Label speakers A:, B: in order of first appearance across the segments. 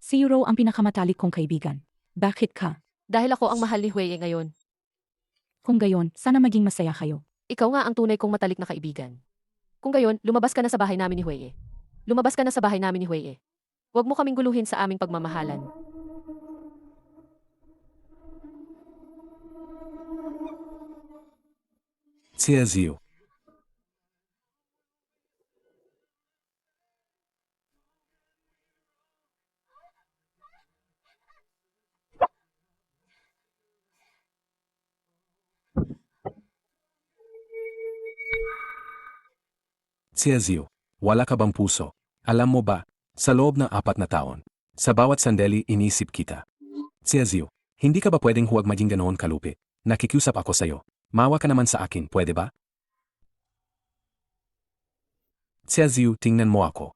A: Si Yuro ang pinakamatalik kong kaibigan. Bakit ka?
B: Dahil ako ang mahal ni Hueye ngayon.
A: Kung gayon, sana maging masaya kayo.
B: Ikaw nga ang tunay kong matalik na kaibigan. Kung gayon, lumabas ka na sa bahay namin ni Hueye. Lumabas ka na sa bahay namin ni Hueye. Huwag mo kaming guluhin sa aming pagmamahalan.
C: Ziu. Ziu, wala ka bang puso? Alam mo ba, sa loob ng 4 na taon, sa bawat sandali inisip kita. Ziu, hindi ka ba pwedeng huwag maging ganoon kalupi? Nakikiusap ako sa'yo. Mawa ka naman sa akin, pwede ba? Ziu, tingnan mo ako.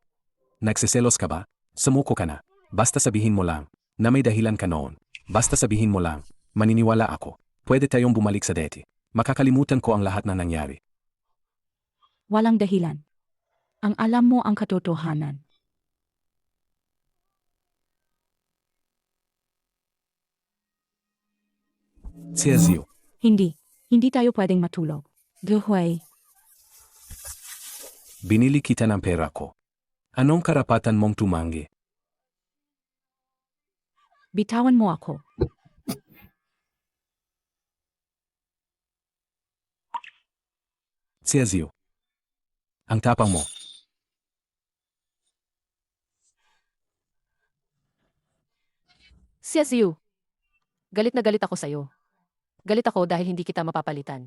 C: Nagsiselos ka ba? Sumuko ka na. Basta sabihin mo lang na may dahilan ka noon. Basta sabihin mo lang, maniniwala ako. Pwede tayong bumalik sa dati. Makakalimutan ko ang lahat na nangyari.
A: Walang dahilan. Ang alam mo ang katotohanan.
C: Ziu,
A: Hindi. Hindi tayo pwedeng matulog. Duhuay.
C: binili kita ng pera ko. Anong karapatan mong tumanggi?
A: Bitawan mo ako.
C: Ziu, ang tapang mo.
B: Ziu. Galit na galit ako sa'yo. Galit ako dahil hindi kita mapapalitan.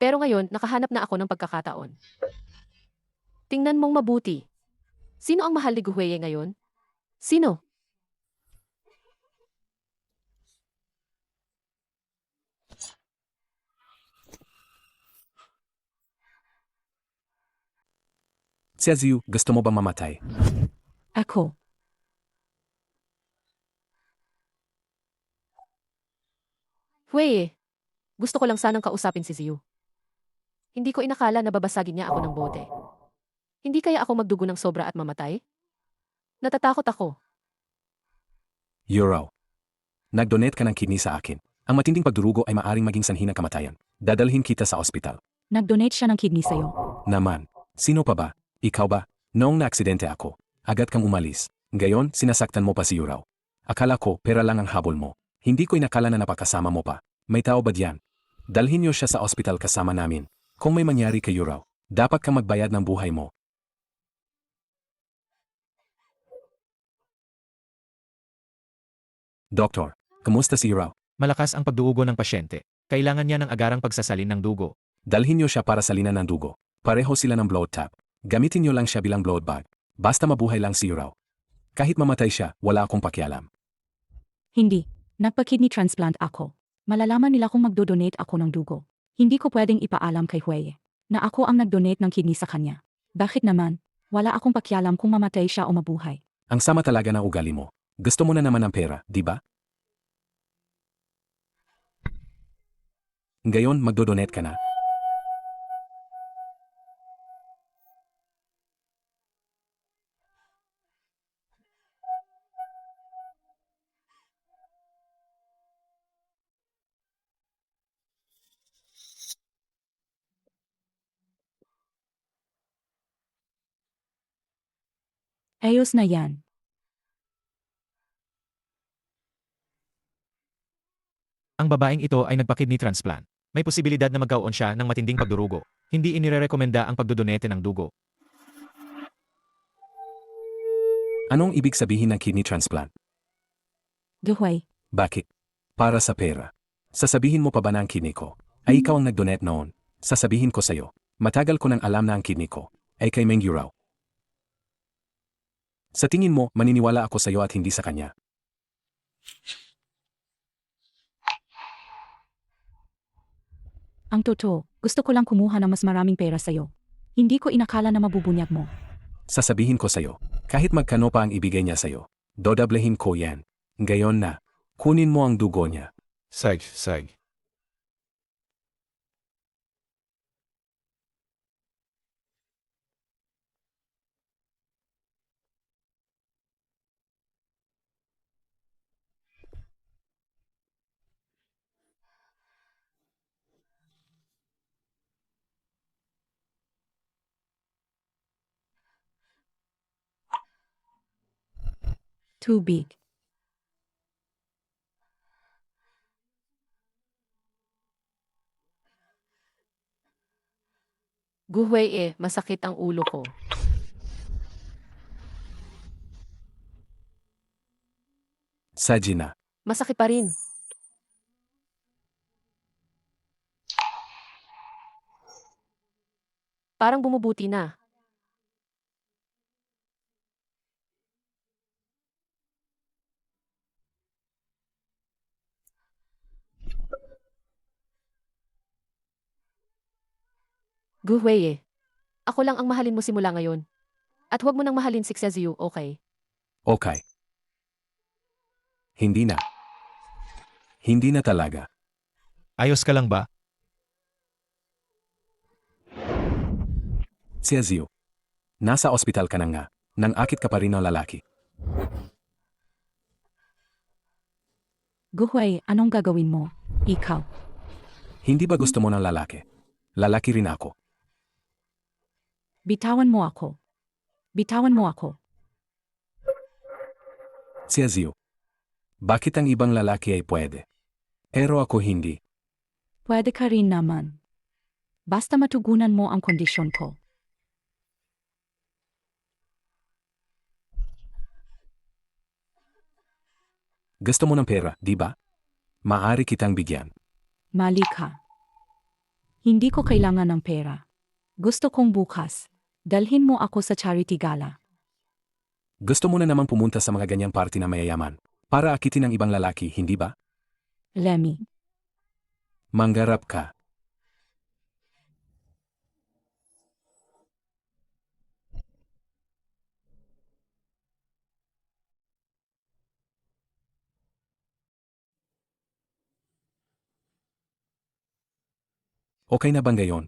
B: Pero ngayon, nakahanap na ako ng pagkakataon. Tingnan mong mabuti. Sino ang mahal ni Guhueye ngayon? Sino?
C: Ziu, gusto mo bang mamatay?
A: Ako.
B: Hueye, gusto ko lang sanang kausapin si Ziyu. Hindi ko inakala na babasagin niya ako ng bote. Hindi kaya ako magdugo ng sobra at mamatay? Natatakot ako.
C: Yuraw. Nag-donate ka ng kidney sa akin. Ang matinding pagdurugo ay maaring maging sanhi ng kamatayan. Dadalhin kita sa ospital.
A: Nag-donate siya ng kidney sa'yo.
C: Naman, sino pa ba? Ikaw ba? Noong naaksidente ako, agad kang umalis. Ngayon, sinasaktan mo pa si Yuraw. Akala ko, pera lang ang habol mo. Hindi ko inakala na napakasama mo pa. May tao ba diyan? Dalhin niyo siya sa ospital kasama namin. Kung may mangyari kay Yuraw, dapat kang magbayad ng buhay mo. Doktor, kamusta si Yuraw?
D: Malakas ang pagduugo ng pasyente. Kailangan niya ng agarang pagsasalin ng dugo.
C: Dalhin niyo siya para salinan ng dugo. Pareho sila ng blood tap. Gamitin niyo lang siya bilang blood bag. Basta mabuhay lang si Yuraw. Kahit mamatay siya, wala akong pakialam.
A: Hindi. Nagpa-kidney transplant ako. Malalaman nila kung magdodonate ako ng dugo. Hindi ko pwedeng ipaalam kay Hueye na ako ang nag-donate ng kidney sa kanya. Bakit naman? Wala akong pakialam kung mamatay siya o mabuhay.
C: Ang sama talaga ng ugali mo. Gusto mo na naman ng pera, di ba? Ngayon, magdodonate ka na.
A: Ayos na yan.
D: Ang babaeng ito ay nagpa-kidney transplant. May posibilidad na magkaroon siya ng matinding pagdurugo. Hindi inirerekomenda ang pagdodonate ng dugo.
C: Anong ibig sabihin ng kidney transplant?
A: Duhuay.
C: Bakit? Para sa pera. Sasabihin mo pa ba na ang kidney ko ay ikaw ang nag-donate noon? Sasabihin ko sa'yo, matagal ko nang alam na ang kidney ko ay kay Meng Yuraw. Sa tingin mo, maniniwala ako sa'yo at hindi sa kanya.
A: Ang totoo, gusto ko lang kumuha ng mas maraming pera sa'yo. Hindi ko inakala na mabubunyag mo.
C: Sasabihin ko sa'yo, kahit magkano pa ang ibigay niya sa'yo, dodablehin ko yan. Ngayon na, kunin mo ang dugo niya.
E: Sag.
A: Tubig.
B: Guhwei masakit ang ulo ko.
C: Sajina.
B: Masakit pa rin. Parang bumubuti na. Guhwei, ako lang ang mahalin mo simula ngayon. At huwag mo nang mahalin si Xeziu, okay?
C: Okay. Hindi na. Hindi na talaga.
D: Ayos ka lang ba?
C: Xiaziu. Nasa ospital ka na nga. Nang-akit ka pa rin ng lalaki.
A: Guhwei, anong gagawin mo? Ikaw.
C: Hindi ba gusto mo ng lalaki? Lalaki rin ako.
A: Bitawan mo ako. Bitawan mo ako.
C: Xiaziu. Bakit ang ibang lalaki ay pwede? Pero ako hindi.
A: Pwede ka rin naman. Basta matugunan mo ang kondisyon ko.
C: Gusto mo ng pera, di ba? Maaari kitang bigyan.
A: Mali ka. Hindi ko kailangan ng pera. Gusto kong bukas. Dalhin mo ako sa charity gala.
C: Gusto mo na namang pumunta sa mga ganyang party na mayayaman. Para akitin ang ibang lalaki, hindi ba?
A: Lemmy.
C: Manggarap ka. Okay na bang gayon?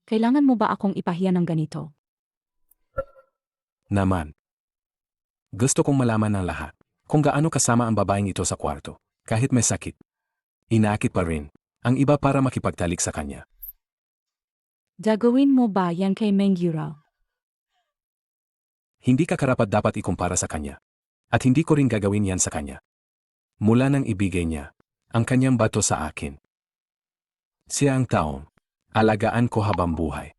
A: Kailangan mo ba akong ipahiya ng ganito?
C: Naman. Gusto kong malaman ng lahat. Kung gaano kasama ang babaeng ito sa kwarto. Kahit may sakit. Inaakit pa rin. Ang iba para makipagtalik sa kanya.
A: Gagawin mo ba yan kay Meng Yurao?
C: Hindi ka karapat dapat ikumpara sa kanya. At hindi ko rin gagawin yan sa kanya. Mula nang ibigay niya ang kanyang bato sa akin. Siya ang taong alagaan ko habang buhay.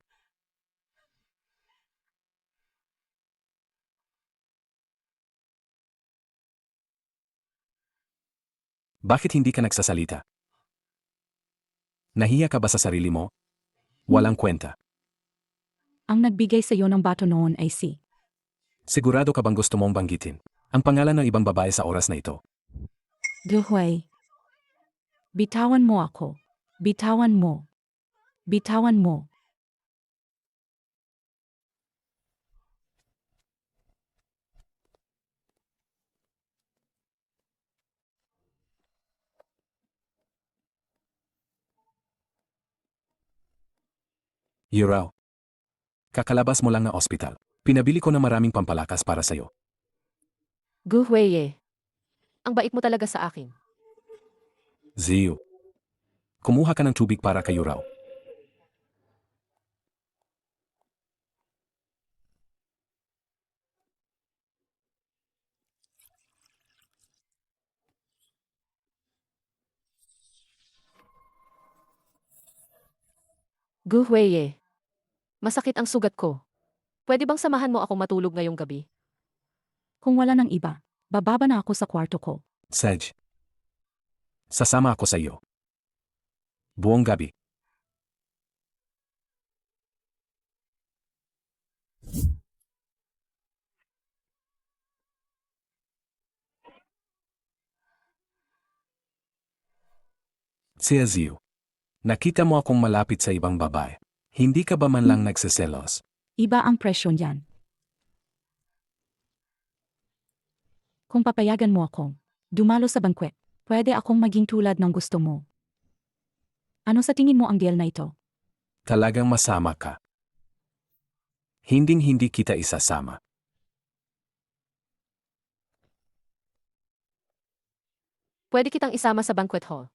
C: Bakit hindi ka nagsasalita? Nahiya ka ba sa sarili mo? Walang kwenta.
A: Ang nagbigay sa iyo ng bato noon ay si.
C: Sigurado ka bang gusto mong banggitin ang pangalan ng ibang babae sa oras na ito?
A: Guhwei. Bitawan mo ako. Bitawan mo. Bitawan mo.
C: Yurao. Kakalabas mo lang ng ospital. Pinabili ko na maraming pampalakas para sa'yo.
B: Guhwei, ang bait mo talaga sa akin.
C: Ziyu. Kumuha ka ng tubig para kay Yurao.
B: Guhwei, masakit ang sugat ko. Pwede bang samahan mo ako matulog ngayong gabi?
A: Kung wala ng iba, bababa na ako sa kwarto ko.
C: Sej. Sasama ako sa iyo. Buong gabi. Siya Ziyu. Nakita mo akong malapit sa ibang babae. Hindi ka ba man lang nagsiselos?
A: Iba ang presyon yan. Kung papayagan mo akong dumalo sa bangkwet, pwede akong maging tulad ng gusto mo. Ano sa tingin mo ang deal na ito?
C: Talagang masama ka. Hinding-hindi kita isasama.
B: Pwede kitang isama sa banquet hall.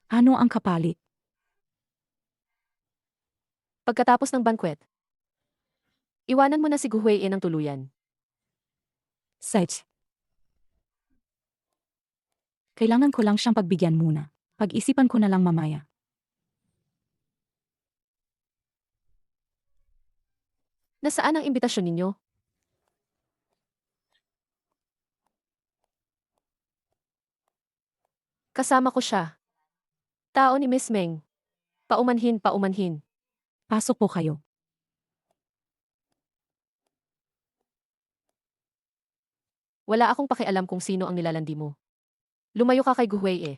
A: Ano ang kapalit?
B: Pagkatapos ng banquet, iwanan mo na si Guhwei ng tuluyan.
A: Seth. Kailangan ko lang siyang pagbigyan muna. Pag-isipan ko na lang mamaya.
B: Nasaan ang imbitasyon ninyo? Kasama ko siya. Tao ni Miss Meng. Paumanhin, paumanhin.
A: Pasok po kayo.
B: Wala akong pakialam kung sino ang nilalandi mo. Lumayo ka kay Guhui eh.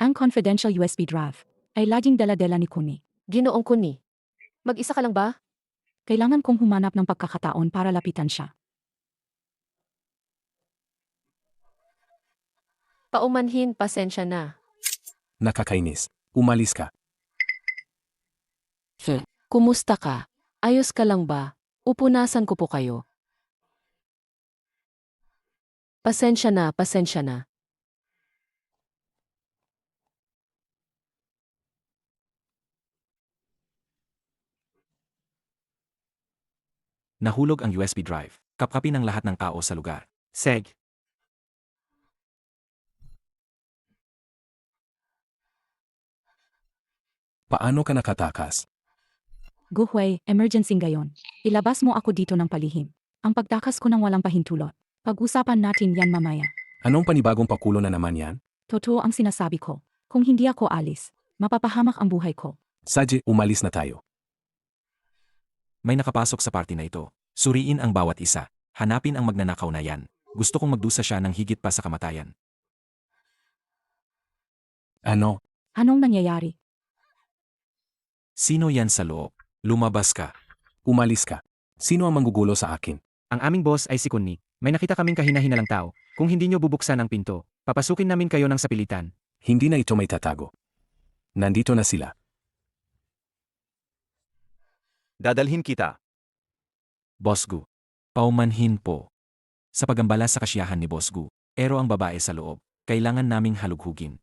A: Ang confidential USB drive ay laging dala-dala ni Kuni.
B: Ginoong Kuni. Mag-isa ka lang ba?
A: Kailangan kong humanap ng pagkakataon para lapitan siya.
B: Paumanhin, pasensya na.
C: Nakakainis. Umalis ka.
B: Kumusta ka? Ayos ka lang ba? Upunasan ko po kayo. Pasensya na, pasensya na.
D: Nahulog ang USB drive. Kapkapin ang lahat ng tao sa lugar. Seg.
C: Paano ka nakatakas?
A: Guhui, emergency ngayon. Ilabas mo ako dito ng palihim. Ang pagtakas ko ng walang pahintulot. Pag-usapan natin yan mamaya.
C: Anong panibagong pakulo na naman yan?
A: Totoo ang sinasabi ko. Kung hindi ako alis, mapapahamak ang buhay ko.
C: Sadye, umalis na tayo.
D: May nakapasok sa party na ito. Suriin ang bawat isa. Hanapin ang magnanakaw na yan. Gusto kong magdusa siya ng higit pa sa kamatayan.
C: Ano?
A: Anong nangyayari?
D: Sino yan sa loob? Lumabas ka.
C: Umalis ka. Sino ang manggugulo sa akin?
D: Ang aming boss ay si Kunni. May nakita kaming kahina-hinalang tao. Kung hindi nyo bubuksan ang pinto, papasukin namin kayo ng sapilitan.
C: Hindi na ito may tatago. Nandito na sila.
E: Dadalhin kita.
D: Boss Gu. Paumanhin po. Sa pagambala sa kasiyahan ni Boss Gu, ero ang babae sa loob. Kailangan naming halughugin.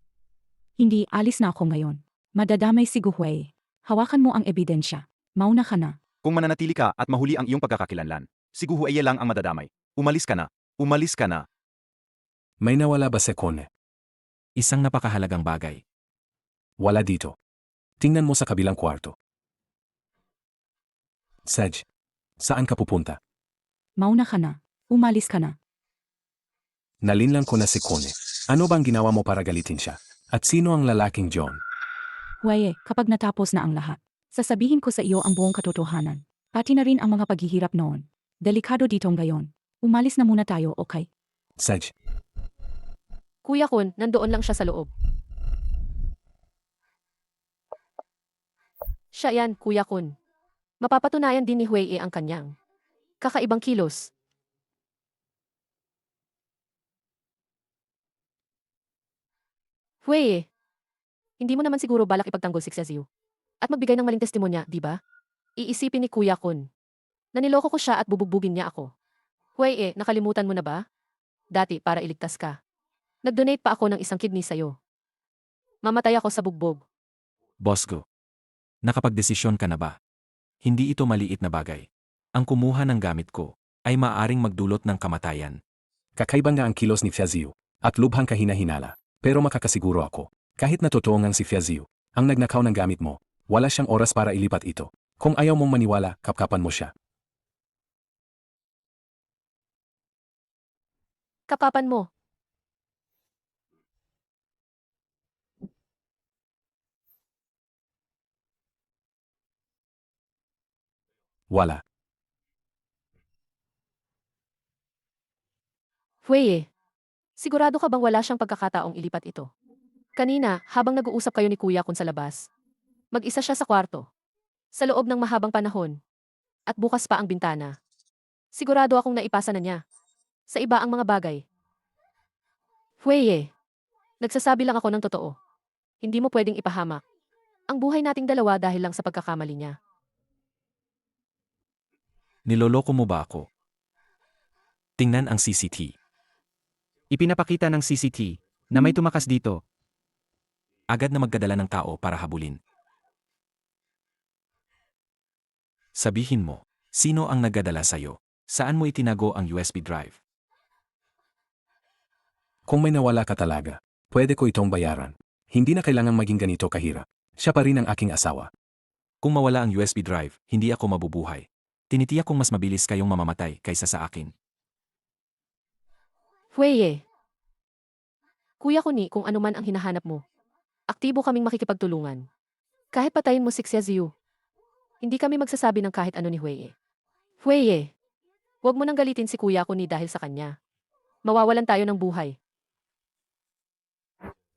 A: Hindi, alis na ako ngayon. Madadamay si Guhui. Hawakan mo ang ebidensya. Mauna ka na.
E: Kung mananatili ka at mahuli ang iyong pagkakakilanlan, si Guhueye lang ang madadamay. Umalis ka na. Umalis ka na.
C: May nawala ba si Kone?
D: Isang napakahalagang bagay.
C: Wala dito. Tingnan mo sa kabilang kwarto. Sej, saan ka pupunta?
A: Mauna ka na. Umalis ka na.
C: Nalinlang ko na si Kone. Ano bang ginawa mo para galitin siya? At sino ang lalaking John?
A: Huwaye, kapag natapos na ang lahat, sasabihin ko sa iyo ang buong katotohanan. Pati na rin ang mga paghihirap noon. Delikado dito ngayon. Umalis na muna tayo, okay?
C: Sej,
B: Kuya Kun, nandoon lang siya sa loob. Siya yan, Kuya Kun. Mapapatunayan din ni Huey ang kanyang kakaibang kilos. Huey, hindi mo naman siguro balak ipagtanggol si Xiaoziu at magbigay ng maling testimonya, di ba? Iisipin ni Kuya Kun na niloko ko siya at bubugbugin niya ako. Huey, nakalimutan mo na ba? Dati para iligtas ka. Nag-donate pa ako ng isang kidney sa'yo. Mamatay ako sa bugbog.
D: Boss Gu. Nakapagdesisyon ka na ba? Hindi ito maliit na bagay. Ang kumuha ng gamit ko ay maaring magdulot ng kamatayan.
C: kakaiba nga ang kilos ni Xiaoziu at lubhang kahina-hinala. Pero makakasiguro ako, kahit na totoo ngang si Xiaoziu ang nagnakaw ng gamit mo, wala siyang oras para ilipat ito. Kung ayaw mong maniwala, kapkapan mo siya.
B: Kapapan mo.
C: Wala.
B: Huey, sigurado ka bang wala siyang pagkakataong ilipat ito? Kanina, habang nag-uusap kayo ni Kuya Kun sa labas, mag-isa siya sa kwarto. Sa loob ng mahabang panahon. At bukas pa ang bintana. Sigurado akong naipasa na niya. Sa iba ang mga bagay. Huey, nagsasabi lang ako ng totoo. Hindi mo pwedeng ipahamak ang buhay nating dalawa dahil lang sa pagkakamali niya.
D: Niloloko mo ba ako? Tingnan ang CCTV. Ipinapakita ng CCTV na may tumakas dito. Agad na magdadala ng tao para habulin. Sabihin mo, sino ang nagdadala sa'yo? Saan mo itinago ang USB drive?
C: Kung may nawala ka talaga, pwede ko itong bayaran. Hindi na kailangan maging ganito kahirap. Siya pa rin ang aking asawa.
D: Kung mawala ang USB drive, hindi ako mabubuhay. Tinitiyak kong mas mabilis kayong mamamatay kaysa sa akin.
B: Huweye. Kuya ko ni kung ano man ang hinahanap mo. Aktibo kaming makikipagtulungan. Kahit patayin mo si Xiaziu. Hindi kami magsasabi ng kahit ano ni Huweye. Huweye. Huwag mo nang galitin si kuya ko ni dahil sa kanya. Mawawalan tayo ng buhay.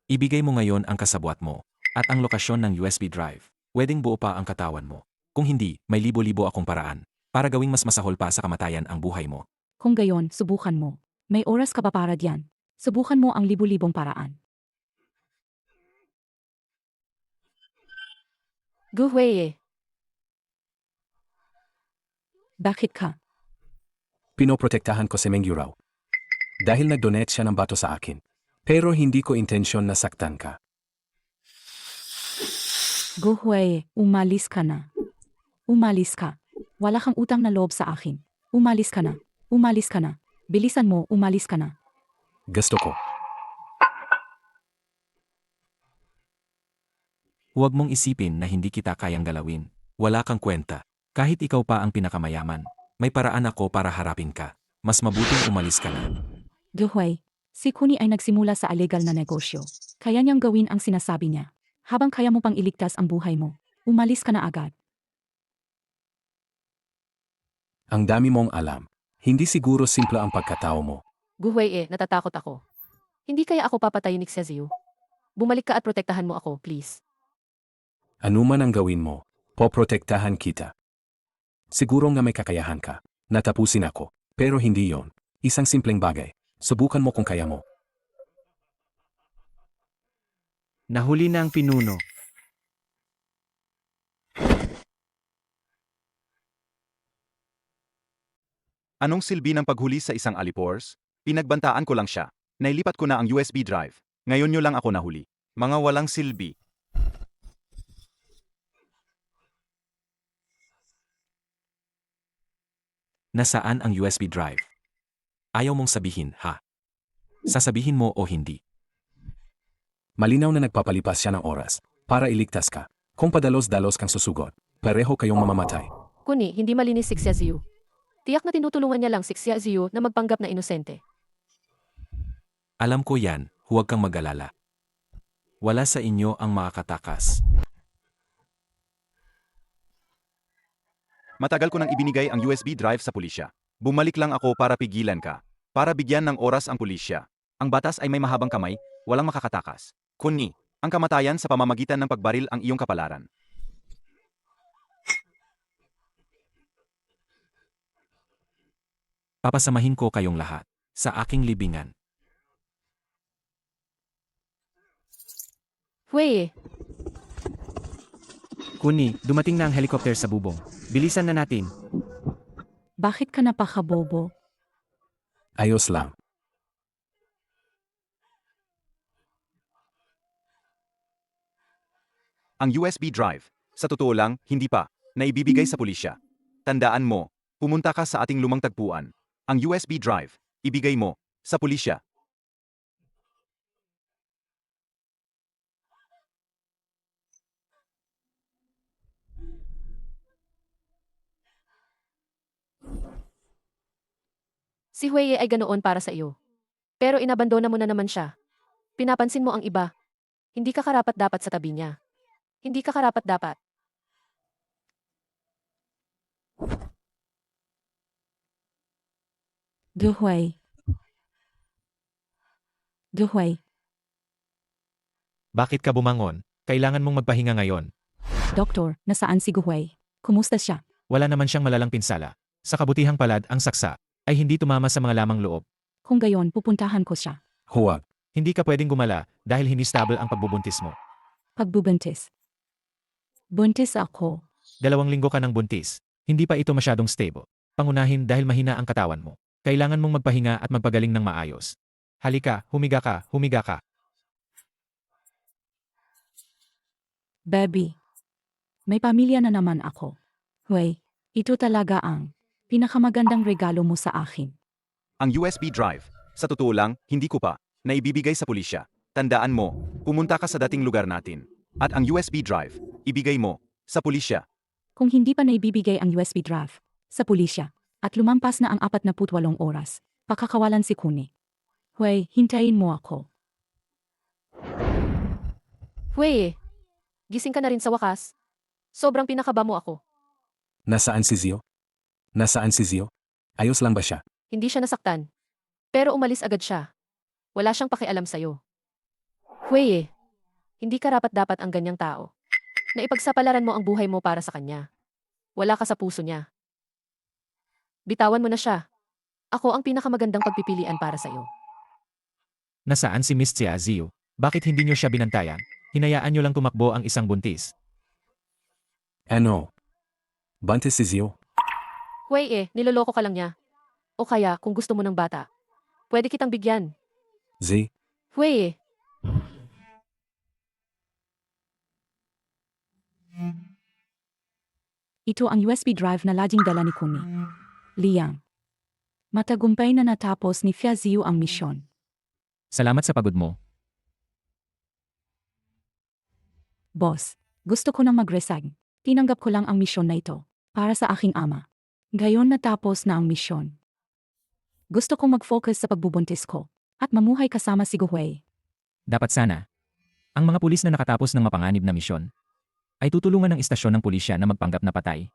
D: Ibigay mo ngayon ang kasabwat mo at ang lokasyon ng USB drive. Pwedeng buo pa ang katawan mo. Kung hindi, may libo-libo akong paraan para gawing mas masahol pa sa kamatayan ang buhay mo.
A: Kung gayon, subukan mo. May oras ka pa para diyan. Subukan mo ang libu-libong paraan.
B: Gu Huweye.
A: Bakit ka?
C: Pinoprotektahan ko si Meng Yurao. Dahil nag-donate siya ng bato sa akin. Pero hindi ko intensyon na saktan ka.
A: Gu Huweye, umalis ka na. Umalis ka. Wala kang utang na loob sa akin. Umalis ka na. Umalis ka na. Bilisan mo, umalis ka na.
C: Gusto ko.
D: Huwag mong isipin na hindi kita kayang galawin. Wala kang kwenta. Kahit ikaw pa ang pinakamayaman, may paraan ako para harapin ka. Mas mabuting umalis ka na.
A: Gu Huwei, si Kuni ay nagsimula sa illegal na negosyo. Kaya niyang gawin ang sinasabi niya. Habang kaya mo pang iligtas ang buhay mo, umalis ka na agad.
C: Ang dami mong alam. Hindi siguro simple ang pagkatao mo.
B: Gu Huweye, natatakot ako. Hindi kaya ako papatayin ni Xiaziu. Bumalik ka at protektahan mo ako, please.
C: Ano man ang gawin mo, poprotektahan kita. Siguro nga may kakayahan ka. Natapusin ako. Pero hindi yon. Isang simpleng bagay. Subukan mo kung kaya mo.
F: Nahuli na ang pinuno.
E: Anong silbi ng paghuli sa isang alipors? Pinagbantaan ko lang siya. Nailipat ko na ang USB drive. Ngayon nyo lang ako nahuli. Mga walang silbi.
D: Nasaan ang USB drive? Ayaw mong sabihin, ha? Sasabihin mo o hindi?
C: Malinaw na nagpapalipas siya ng oras para iligtas ka. Kung padalos-dalos kang susugot, pareho kayong mamamatay.
B: Kuni, hindi malinis si Xiaziu. Tiyak na tinutulungan niya lang si Xiaziu na magpanggap na inosente.
D: Alam ko yan, huwag kang mag-alala. Wala sa inyo ang makakatakas.
E: Matagal ko nang ibinigay ang USB drive sa pulisya. Bumalik lang ako para pigilan ka. Para bigyan ng oras ang pulisya. Ang batas ay may mahabang kamay, walang makakatakas. Kuni, ang kamatayan sa pamamagitan ng pagbaril ang iyong kapalaran.
D: Papasamahin ko kayong lahat sa aking libingan.
B: Huweye,
F: Kuni, dumating na ang helicopter sa bubong. Bilisan na natin.
A: Bakit ka napakabobo?
C: Ayos lang.
E: Ang USB drive, sa totoo lang, hindi pa, naibibigay sa pulisya. Tandaan mo, pumunta ka sa ating lumang tagpuan. Ang USB drive, ibigay mo, sa pulisya.
B: si Huweye ay ganoon para sa iyo. Pero inabandona mo na naman siya. Pinapansin mo ang iba. Hindi ka karapat-dapat sa tabi niya. Hindi ka karapat-dapat.
A: Gu Huwei. Gu Huwei,
F: Bakit ka bumangon? Kailangan mong magpahinga ngayon.
A: Doktor, nasaan si Gu Huwei? Kumusta siya?
F: Wala naman siyang malalang pinsala. Sa kabutihang palad, ang saksa ay hindi tumama sa mga lamang loob.
A: Kung gayon, pupuntahan ko siya.
C: Huwag.
F: Hindi ka pwedeng gumala dahil hindi stable ang pagbubuntis mo.
A: Pagbubuntis. Buntis ako.
F: 2 linggo ka ng buntis. Hindi pa ito masyadong stable. Pangunahin dahil mahina ang katawan mo. Kailangan mong magpahinga at magpagaling ng maayos. Halika, humiga ka, humiga ka.
A: Baby. May pamilya na naman ako. Huwei, Ito talaga ang pinakamagandang regalo mo sa akin.
E: Ang USB drive. Sa totoo lang, hindi ko pa naibibigay sa pulisya. Tandaan mo, pumunta ka sa dating lugar natin. At ang USB drive, ibigay mo sa pulisya.
A: Kung hindi pa naibibigay ang USB drive sa pulisya at lumampas na ang 48 oras, pakakawalan si Kuni. Huwag, hintayin mo ako.
B: Huwei, gising ka na rin sa wakas. Sobrang pinakaba mo ako.
C: Nasaan si Zio? Nasaan si Zio? Ayos lang ba siya?
B: Hindi siya nasaktan. Pero umalis agad siya. Wala siyang pakialam sa'yo. Huwei, hindi karapat-dapat ang ganyang tao. Na ipagsapalaran mo ang buhay mo para sa kanya. Wala ka sa puso niya. Bitawan mo na siya. Ako ang pinakamagandang pagpipilian para sa'yo.
F: Nasaan si Miss Tia Zio? Bakit hindi niyo siya binantayan? Hinayaan niyo lang tumakbo ang isang buntis.
C: Ano? Buntis si Zio?
B: Huwei, niloloko ka lang niya. O kaya, kung gusto mo ng bata, pwede kitang bigyan.
C: Z?
B: Huwei,
A: Ito ang USB drive na laging dala ni Kuni. Liang. Matagumpay na natapos ni Fia Ziyu ang misyon.
F: Salamat sa pagod mo.
A: Boss, gusto ko nang mag-resign. Tinanggap ko lang ang misyon na ito para sa aking ama. Gayon natapos na ang misyon. Gusto kong mag-focus sa pagbubuntis ko at mamuhay kasama si Guhui.
F: Dapat sana. Ang mga pulis na nakatapos ng mapanganib na misyon ay tutulungan ng istasyon ng pulisya na magpanggap na patay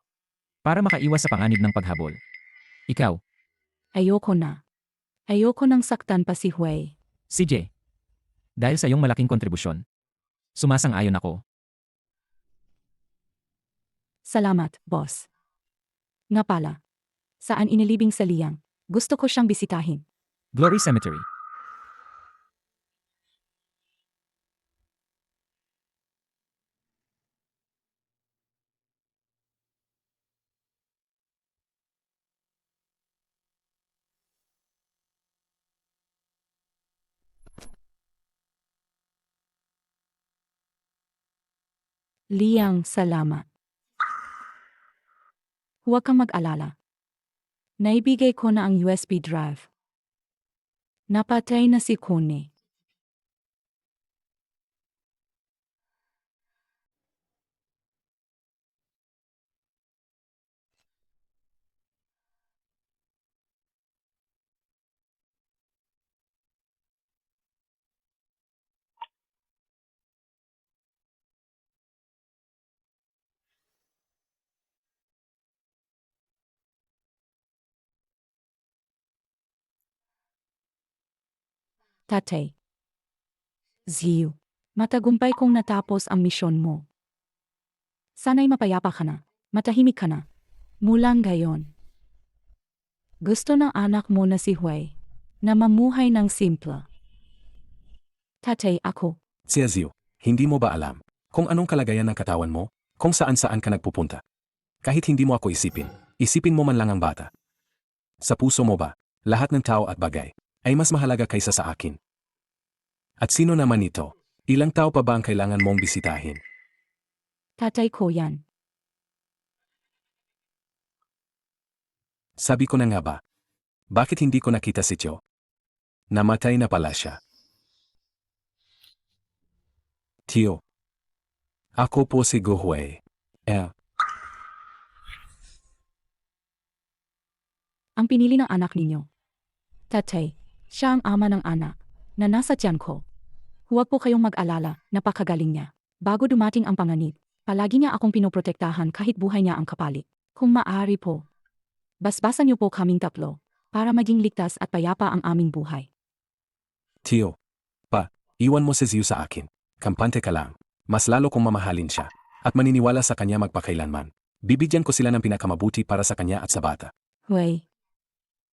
F: para makaiwas sa panganib ng paghabol. Ikaw,
A: Ayoko na. Ayoko nang saktan pa si Hui.
F: CJ, dahil sa iyong malaking kontribusyon, sumasang-ayon ako.
A: Salamat, boss. Nga pala, saan inilibing sa Liang? Gusto ko siyang bisitahin.
F: Glory Cemetery.
A: Liang, salamat. Huwag kang mag-alala. Naibigay ko na ang USB drive. Napatay na si Kuni. Tatay. Ziyu, matagumpay kong natapos ang misyon mo. Sana'y mapayapa ka na, matahimik ka na. Mulang gayon. Gusto ng anak mo na si Hui na mamuhay ng simple. Tatay, ako.
C: Si Zio, hindi mo ba alam kung anong kalagayan ng katawan mo? Kung saan-saan ka nagpupunta? Kahit hindi mo ako isipin, isipin mo man lang ang bata. Sa puso mo ba, lahat ng tao at bagay ay mas mahalaga kaysa sa akin? At sino naman ito? Ilang tao pa ba ang kailangan mong bisitahin?
A: Tatay ko yan.
C: Sabi ko na nga ba? Bakit hindi ko nakita si Tio? Namatay na pala siya. Tio. Ako po si Guhui.
A: Ang pinili ng anak ninyo. Tatay, siya ang ama ng anak na nasa tiyan ko. Huwag po kayong mag-alala, napakagaling niya. Bago dumating ang panganib, palagi niya akong pinoprotektahan kahit buhay niya ang kapalit. Kung maaari po, basbasan niyo po kaming tatlo para maging ligtas at payapa ang aming buhay.
C: Tio. Iwan mo si Zio sa akin. Kampante ka lang. Mas lalo kong mamahalin siya. At maniniwala sa kanya magpakailanman. Bibigyan ko sila ng pinakamabuti para sa kanya at sa bata.
A: Huwag.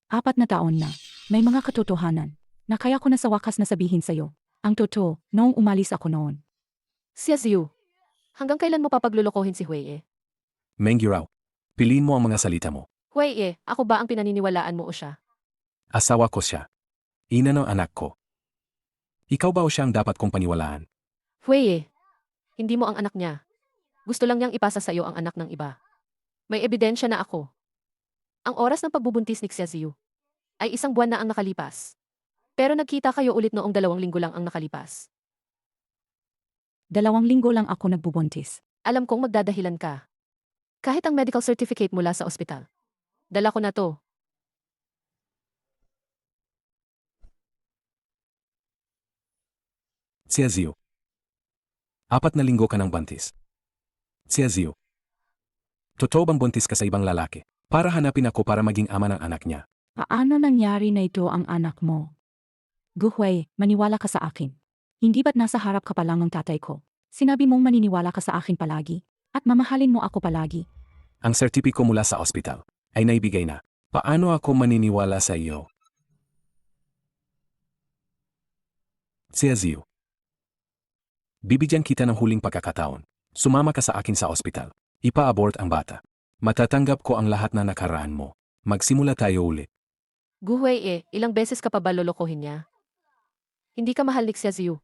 A: 4 na taon na, may mga katotohanan na kaya ko na sa wakas na sabihin sa'yo. Ang totoo, noong umalis ako noon.
B: si Ziyu, hanggang kailan mo papaglulukohin si Huwei?
C: Menggi raw. Piliin mo ang mga salita mo.
B: Huwei, ako ba ang pinaniniwalaan mo o siya?
C: Asawa ko siya. Ina ng anak ko. Ikaw ba o siya ang dapat kong paniwalaan?
B: Huwei, hindi mo ang anak niya. Gusto lang niyang ipasa sa'yo ang anak ng iba. May ebidensya na ako. Ang oras ng pagbubuntis ni Xiaziu ay 1 buwan na ang nakalipas. Pero nagkita kayo ulit noong 2 linggo lang ang nakalipas.
A: 2 linggo lang ako nagbubuntis.
B: Alam kong magdadahilan ka. Kahit ang medical certificate mula sa ospital. Dala ko na to.
C: Xiaziu. 4 na linggo ka ng buntis. Xiaziu. Totoo bang buntis ka sa ibang lalaki? Para hanapin ako para maging ama ng anak niya.
A: Paano nangyari na ito ang anak mo? Gu Hui, maniwala ka sa akin. Hindi ba't nasa harap ka pa lang ng tatay ko? Sinabi mong maniniwala ka sa akin palagi, at mamahalin mo ako palagi.
C: Ang sertipiko mula sa ospital ay naibigay na. Paano ako maniniwala sa iyo? Xiaziu. Bibigyan kita ng huling pagkakataon. Sumama ka sa akin sa ospital. Ipa-abort ang bata. Matatanggap ko ang lahat na nakaraan mo. Magsimula tayo ulit.
B: Gu Hui, ilang beses ka pa ba lolokohin niya? Hindi ka mahal ni Xiaziu.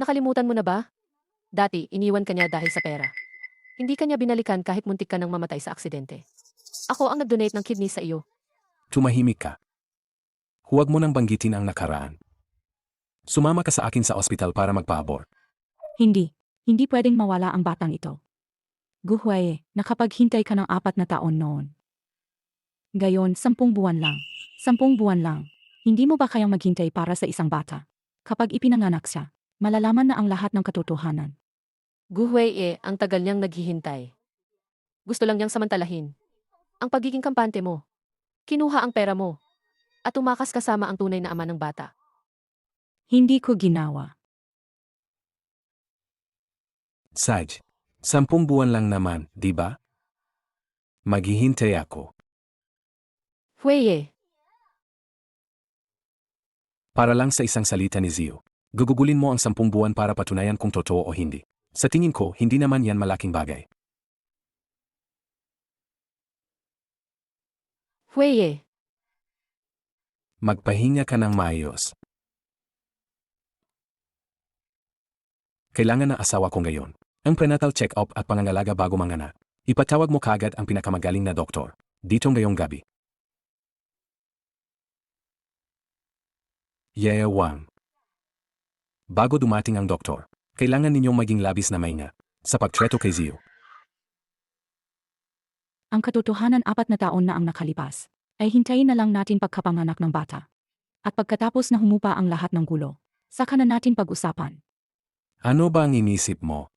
B: Nakalimutan mo na ba? Dati, iniwan ka niya dahil sa pera. Hindi ka niya binalikan kahit muntik ka nang mamatay sa aksidente. Ako ang nag-donate ng kidney sa iyo.
C: Tumahimik ka. Huwag mo nang banggitin ang nakaraan. Sumama ka sa akin sa ospital para magpa-abort.
A: Hindi. Hindi pwedeng mawala ang batang ito. Gu Hui, nakapaghintay ka ng 4 na taon noon. Gayon, 10 buwan lang. 10 buwan lang. Hindi mo ba kayang maghintay para sa isang bata? Kapag ipinanganak siya, malalaman na ang lahat ng katotohanan.
B: Gu Hui, ang tagal niyang naghihintay. Gusto lang niyang samantalahin. Ang pagiging kampante mo. Kinuha ang pera mo. At tumakas kasama ang tunay na ama ng bata.
A: Hindi ko ginawa.
C: Saj, 10 buwan lang naman, di ba? Maghihintay ako.
B: Hui,
C: Para lang sa isang salita ni Zio. Gugugulin mo ang 10 buwan para patunayan kung totoo o hindi. Sa tingin ko, hindi naman yan malaking bagay.
B: Hui,
C: Magpahinga ka ng maayos. Kailangan na asawa ko ngayon. Ang prenatal check-up at pangangalaga bago manganak. Ipatawag mo kaagad ang pinakamagaling na doktor. Dito ngayong gabi. Yeah, Wang. Bago dumating ang doktor, kailangan ninyong maging labis na maingat sa pagtreto kay Zio.
A: Ang katotohanan 4 na taon na ang nakalipas, ay hintayin na lang natin pagkapanganak ng bata. At pagkatapos na humupa ang lahat ng gulo, saka na natin pag-usapan.
C: Ano ba ang inisip mo?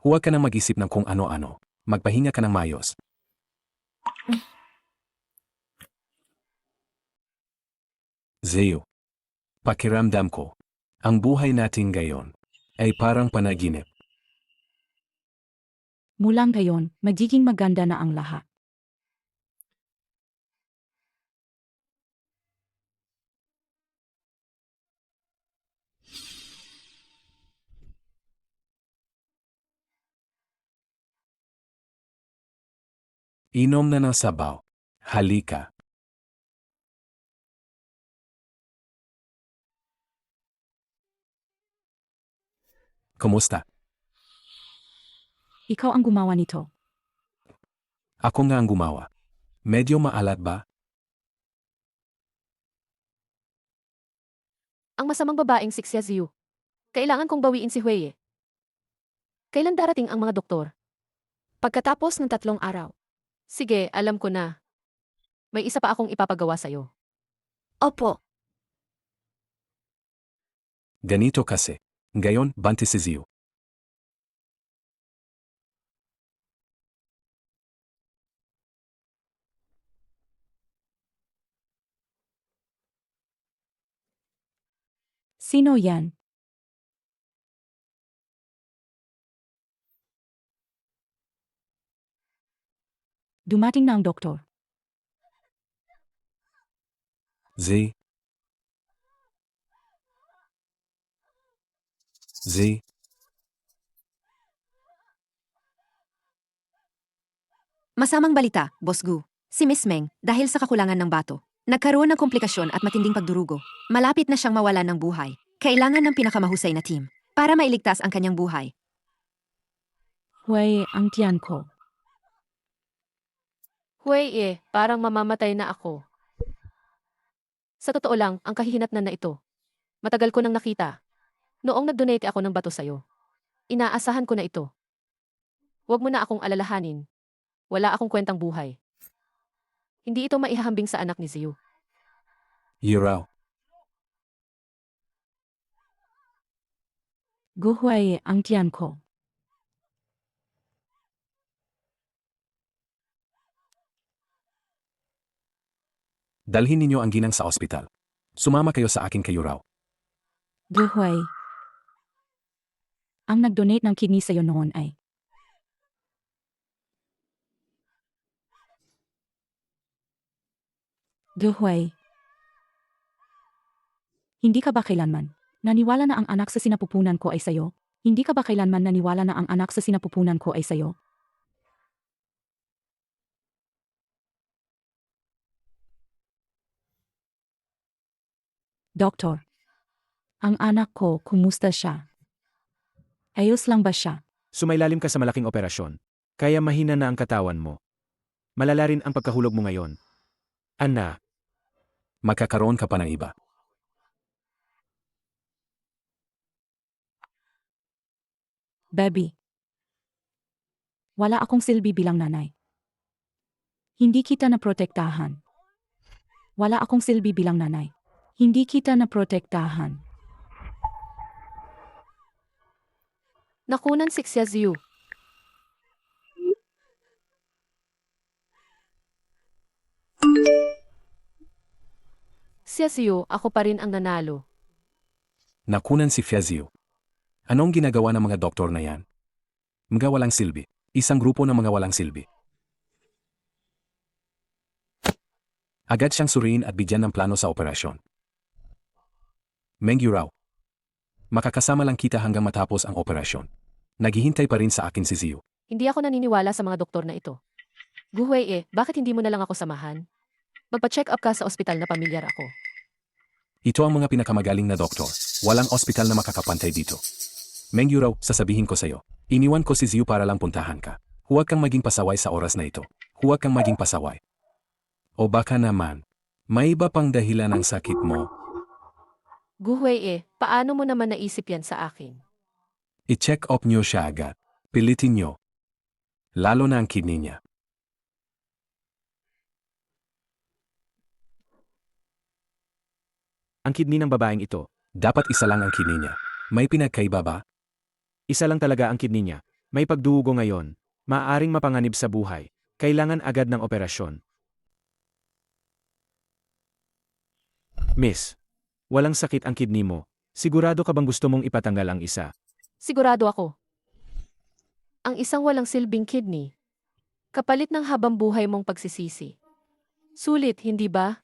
C: Huwag ka nang mag-isip ng kung ano-ano. Magpahinga ka ng mayos. Zio. Pakiramdam ko, ang buhay natin ngayon ay parang panaginip.
A: Mula ngayon, magiging maganda na ang lahat.
C: Inom na ng sabaw. Halika. Kumusta?
A: Ikaw ang gumawa nito.
C: Ako nga ang gumawa. Medyo maalat ba?
B: ang masamang babaeng si Xiaziu. Kailangan kong bawiin si Hui. Kailan darating ang mga doktor? Pagkatapos ng 3 araw. Sige, alam ko na. May isa pa akong ipapagawa sa'yo.
G: Opo.
C: Ganito kasi. Ngayon, buntis si Zio.
A: Sino yan? Dumating na ang doktor.
C: Z.
G: Masamang balita, Boss Gu. Si Miss Meng, dahil sa kakulangan ng bato, nagkaroon ng komplikasyon at matinding pagdurugo. Malapit na siyang mawalan ng buhay. Kailangan ng pinakamahusay na team para mailigtas ang kanyang buhay.
A: Hui, ang tiyan ko.
B: Parang mamamatay na ako. Sa totoo lang, ang kahihinatnan na ito. Matagal ko nang nakita. Noong nag-donate ako ng bato sa'yo. Inaasahan ko na ito. Huwag mo na akong alalahanin. Wala akong kwentang buhay. Hindi ito maihahambing sa anak ni Ziyu.
C: Yuraw,
A: Gu Huai ang tiyan ko.
C: dalhin ninyo ang ginang sa ospital. Sumama kayo sa akin kay Yuraw.
A: Gu Huai. Ang nag-donate ng kidney sa'yo noon ay Gu Huai. Hindi ka ba kailanman naniwala na ang anak sa sinapupunan ko ay sa'yo? Hindi ka ba kailanman naniwala na ang anak sa sinapupunan ko ay sa'yo? Doktor, ang anak ko, kumusta siya? Ayos lang ba siya?
D: Sumailalim ka sa malaking operasyon. Kaya mahina na ang katawan mo. Malala rin ang pagkahulog mo ngayon. Ana,
C: Magkakaroon ka pa ng iba.
A: Baby. Wala akong silbi bilang nanay. Hindi kita naprotektahan. Wala akong silbi bilang nanay. Hindi kita naprotektahan.
B: Nakunan si Xia Ziyu. Xia Ziyu, ako pa rin ang nanalo.
C: Nakunan si Fezio. Anong ginagawa ng mga doktor na yan? Mga walang silbi. Isang grupo ng mga walang silbi. Agad siyang suriin at bigyan ng plano sa operasyon. Meng Yuraw. Makakasama lang kita hanggang matapos ang operasyon. Naghihintay pa rin sa akin si Ziyu.
B: Hindi ako naniniwala sa mga doktor na ito. Gu Huai, bakit hindi mo na lang ako samahan? Magpa-check up ka sa ospital na pamilyar ako.
C: Ito ang mga pinakamagaling na doktor. Walang ospital na makakapantay dito. Meng Yuraw, sasabihin ko sa'yo. Iniwan ko si Ziyu para lang puntahan ka. Huwag kang maging pasaway sa oras na ito. Huwag kang maging pasaway. O baka naman, may iba pang dahilan ng sakit mo.
B: Gu Huai, paano mo naman naisip yan sa akin?
C: I-check up niyo siya agad. Pilitin niyo. Lalo na ang kidney niya.
D: ang kidney ng babaeng ito.
C: Dapat isa lang ang kidney niya. May pinagkaiba ba?
D: Isa lang talaga ang kidney niya. May pagdugo ngayon. Maaaring mapanganib sa buhay. Kailangan agad ng operasyon. Miss, walang sakit ang kidney mo. Sigurado ka bang gusto mong ipatanggal ang isa?
B: Sigurado ako. Ang isang walang silbing kidney. Kapalit ng habang buhay mong pagsisisi. Sulit, hindi ba?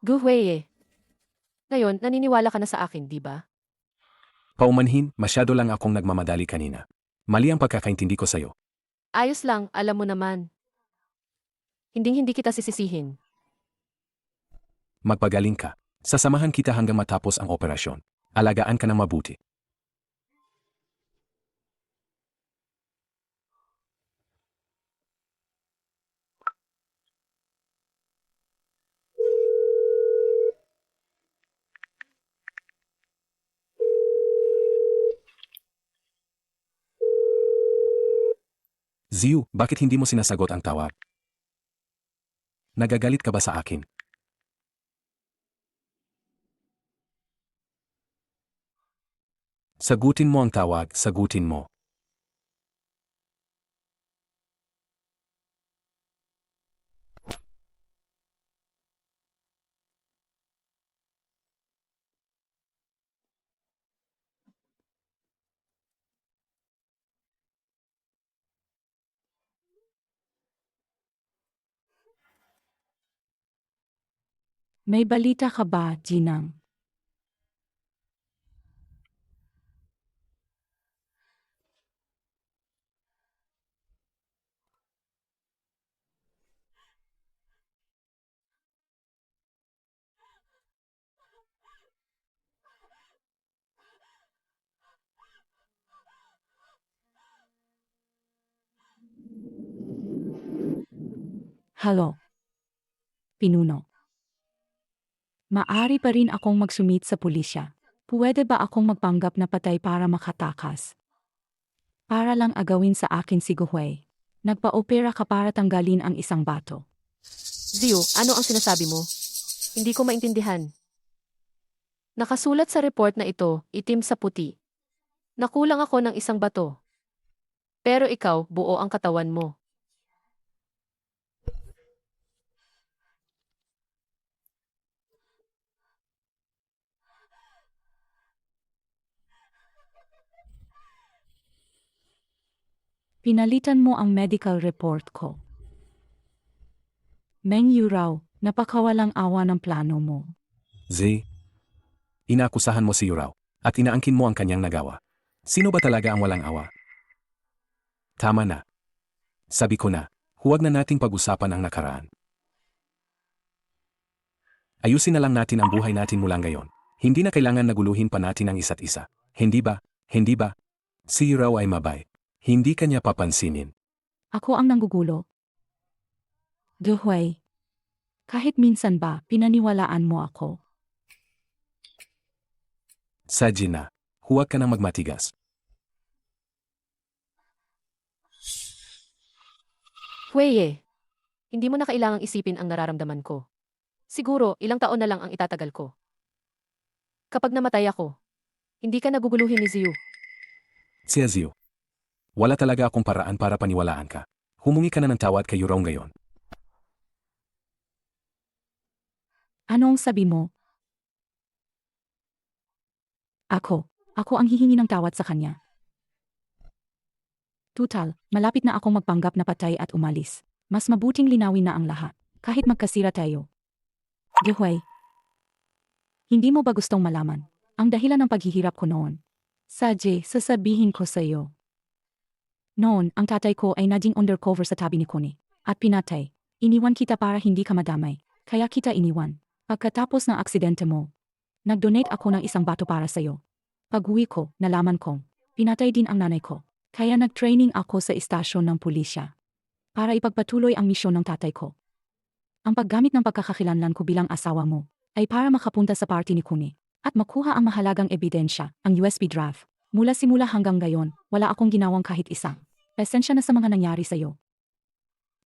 B: Gu Huai, ngayon naniniwala ka na sa akin, di ba?
C: Paumanhin, masyado lang akong nagmamadali kanina. Mali ang pagkakaintindi ko sa'yo.
B: Ayos lang, alam mo naman. Hinding-hindi kita sisisihin.
C: Magpagaling ka. Sasamahan kita hanggang matapos ang operasyon. Alagaan ka ng mabuti. Ziyu, bakit hindi mo sinasagot ang tawag? Nagagalit ka ba sa akin? Sagutin mo ang tawag, sagutin mo.
A: May balita ka ba, Ginang? Hello. Pinuno. Maari pa rin akong magsumit sa pulisya. Pwede ba akong magpanggap na patay para makatakas? Para lang agawin sa akin si Guhwei. Nagpa-opera ka para tanggalin ang isang bato.
B: Ziyu, ano ang sinasabi mo? Hindi ko maintindihan. Nakasulat sa report na ito, itim sa puti. Nakulang ako ng isang bato. Pero ikaw, buo ang katawan mo.
A: Pinalitan mo ang medical report ko. Meng Yurao, napakawalang awa ng plano mo.
C: Z. Inaakusahan mo si Yurao at inaangkin mo ang kanyang nagawa. Sino ba talaga ang walang awa? Tama na. Sabi ko na, huwag na nating pag-usapan ang nakaraan. Ayusin na lang natin ang buhay natin mula ngayon. Hindi na kailangan naguluhin pa natin ang isa't isa. Hindi ba? Hindi ba? Si Yurao ay mabait. Hindi kanya papansinin.
A: Ako ang nanggugulo. Guhwei. Kahit minsan ba, pinaniwalaan mo ako?
C: Sadya na, huwag ka nang magmatigas.
B: Huweye, hindi mo na kailangang isipin ang nararamdaman ko. Siguro, ilang taon na lang ang itatagal ko. Kapag namatay ako, hindi ka naguguluhin ni Ziyu.
C: Si Azio. Wala talaga akong paraan para paniwalaan ka. Humingi ka na ng tawad kay Yurao ngayon.
A: Anong sabi mo? Ako ang hihingi ng tawad sa kanya. Tutal, malapit na akong magpanggap na patay at umalis. Mas mabuting linawin na ang lahat, kahit magkasira tayo. Guhwei. Hindi mo ba gustong malaman ang dahilan ng paghihirap ko noon? Sadye, sasabihin ko sa iyo. Noon, ang tatay ko ay naging undercover sa tabi ni Kuni. At pinatay. Iniwan kita para hindi ka madamay. Kaya kita iniwan. Pagkatapos ng aksidente mo, nag-donate ako ng isang bato para sa'yo. Pag-uwi ko, nalaman kong, pinatay din ang nanay ko. Kaya nag-training ako sa istasyon ng pulisya. Para ipagpatuloy ang misyon ng tatay ko. Ang paggamit ng pagkakakilanlan ko bilang asawa mo, ay para makapunta sa party ni Kuni. At makuha ang mahalagang ebidensya, ang USB drive. Mula simula hanggang gayon, wala akong ginawang kahit isang. Pasensya na sa mga nangyari sa'yo.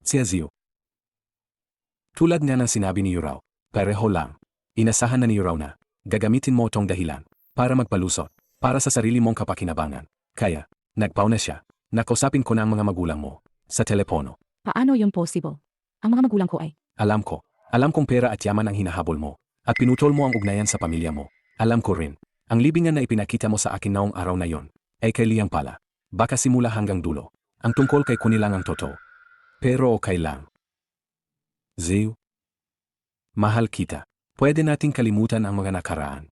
C: Si Azio. Tulad nga ng sinabi ni Yurao, pareho lang. Inasahan na ni Yurao na, gagamitin mo tong dahilan, para magpalusot, para sa sarili mong kapakinabangan. Kaya, nagpau na siya, nakausapin ko na ang mga magulang mo, sa telepono.
A: Paano yun possible? Ang mga magulang ko ay,
C: Alam kong pera at yaman ang hinahabol mo, at pinutol mo ang ugnayan sa pamilya mo. Alam ko rin, ang libingan na ipinakita mo sa akin noong araw na yon, ay kay Liang pala. Baka simula hanggang dulo. Ang tungkol kay Kuni lang ang totoo. Pero okay lang. Ziyu. Mahal kita. Pwede nating kalimutan ang mga nakaraan.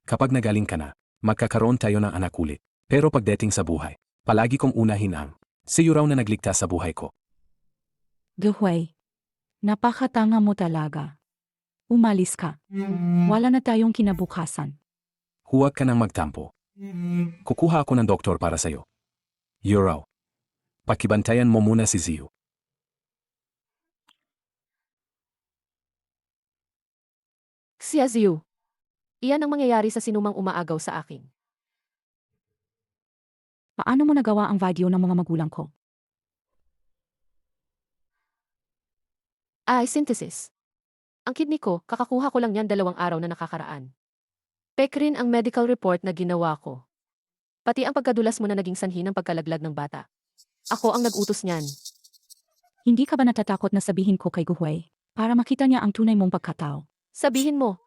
C: Kapag nagaling ka na, magkakaroon tayo ng anak ulit. Pero pagdating sa buhay, palagi kong unahin ang si Yurao na nagligtas sa buhay ko.
A: Guhwei. Napakatanga mo talaga. Umalis ka. Wala na tayong kinabukasan.
C: Huwag ka nang magtampo. Kukuha ako ng doktor para sa'yo. Yurao. Pakibantayan mo muna si Ziyu.
B: Si Ziyu. Iyan ang mangyayari sa sinumang umaagaw sa akin.
A: Paano mo nagawa ang video ng mga magulang ko?
B: Synthesis. Ang kidney ko, kakakuha ko lang yan 2 araw na nakakaraan. Pek rin ang medical report na ginawa ko. Pati ang pagkadulas mo na naging sanhi ng pagkalaglag ng bata. Ako ang nag-utos niyan.
A: Hindi ka ba natatakot na sabihin ko kay Guhwei para makita niya ang tunay mong pagkatao?
B: Sabihin mo.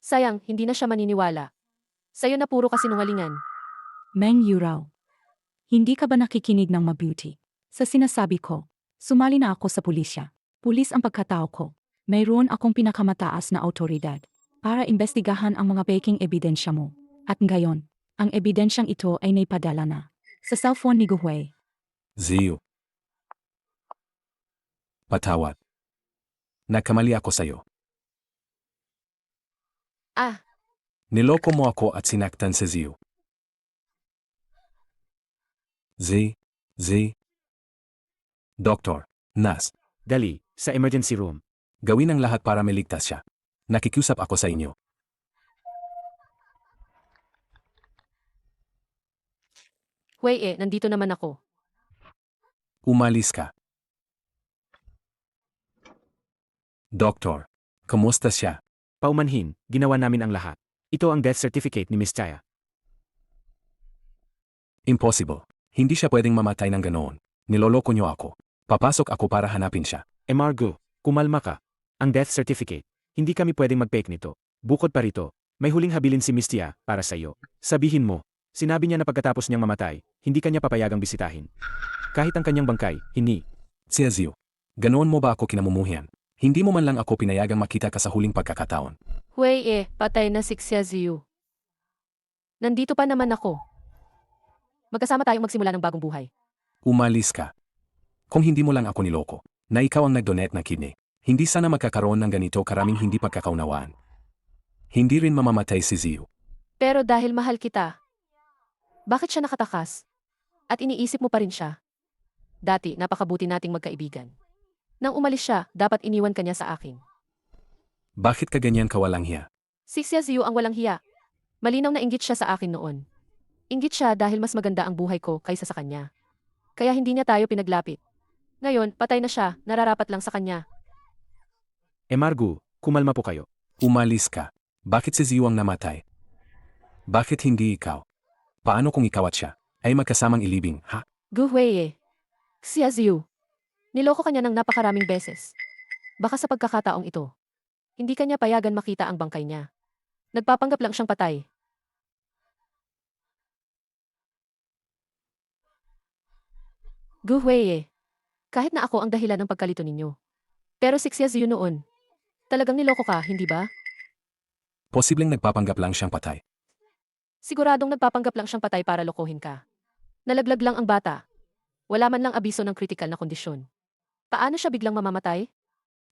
B: Sayang, hindi na siya maniniwala. Sa'yo na puro kasinungalingan.
A: Meng Yurao. Hindi ka ba nakikinig ng mabuti? Sa sinasabi ko, sumali na ako sa pulisya. Pulis ang pagkatao ko. Mayroon akong pinakamataas na autoridad para imbestigahan ang mga peking ebidensya mo. At ngayon, ang ebidensyang ito ay naipadala na sa cellphone ni Guhwei.
C: Ziyu. Patawad. Nagkamali ako sa'yo. Niloko mo ako at sinaktan si Ziyu. Doktor, Nas.
D: Dali,
H: Sa emergency room.
C: Gawin ang lahat para maligtas siya. Nakikiusap ako sa inyo.
B: Wei nandito naman ako.
C: Umalis ka. Doktor, kumusta siya?
H: Paumanhin, ginawa namin ang lahat. Ito ang death certificate ni Miss Chaya.
C: Impossible. Hindi siya pwedeng mamatay ng ganoon. Niloloko niyo ako. Papasok ako para hanapin siya.
H: Margo, kumalma ka. Ang death certificate. Hindi kami pwedeng mag-fake nito. Bukod pa rito, may huling habilin si Miss Tia para sa iyo. Sabihin mo, sinabi niya na pagkatapos niyang mamatay, hindi kanya papayagang bisitahin. Kahit ang kanyang bangkay, hindi.
C: Xiaziu, ganoon mo ba ako kinamumuhian? Hindi mo man lang ako pinayagang makita ka sa huling pagkakataon.
B: Wei patay na si Xiaziu. Nandito pa naman ako. Magkasama tayong magsimula ng bagong buhay.
C: Umalis ka. Kung hindi mo lang ako niloko, na ikaw ang nag-donate na kidney, hindi sana magkakaroon ng ganito karaming hindi pagkakaunawaan. Hindi rin mamamatay si Ziyu.
B: Pero dahil mahal kita, bakit siya nakatakas? At iniisip mo pa rin siya? Dati, napakabuti nating magkaibigan. Nang umalis siya, dapat iniwan kanya sa akin.
C: Bakit ka ganyan kawalang hiya?
B: Si Xiaziu ang walang hiya. Malinaw na inggit siya sa akin noon. Inggit siya dahil mas maganda ang buhay ko kaysa sa kanya. Kaya hindi niya tayo pinaglapit. Ngayon, patay na siya, nararapat lang sa kanya.
H: Margo, kumalma po kayo.
C: Umalis ka. Bakit si Ziyu ang namatay? Bakit hindi ikaw? Paano kung ikaw at siya ay magkasamang ilibing, ha?
B: Gu Huiye. Xiaziu. Niloko kanya ng napakaraming beses. Baka sa pagkakataong ito, hindi kanya payagan makita ang bangkay niya. Nagpapanggap lang siyang patay. Gu Huiye. Kahit na ako ang dahilan ng pagkalito ninyo. Pero si Xiaziu noon. Talagang niloko ka, hindi ba?
C: Posibleng nagpapanggap lang siyang patay.
B: Siguradong nagpapanggap lang siyang patay para lokohin ka. Nalaglag lang ang bata. Wala man lang abiso ng kritikal na kondisyon. Paano siya biglang mamamatay?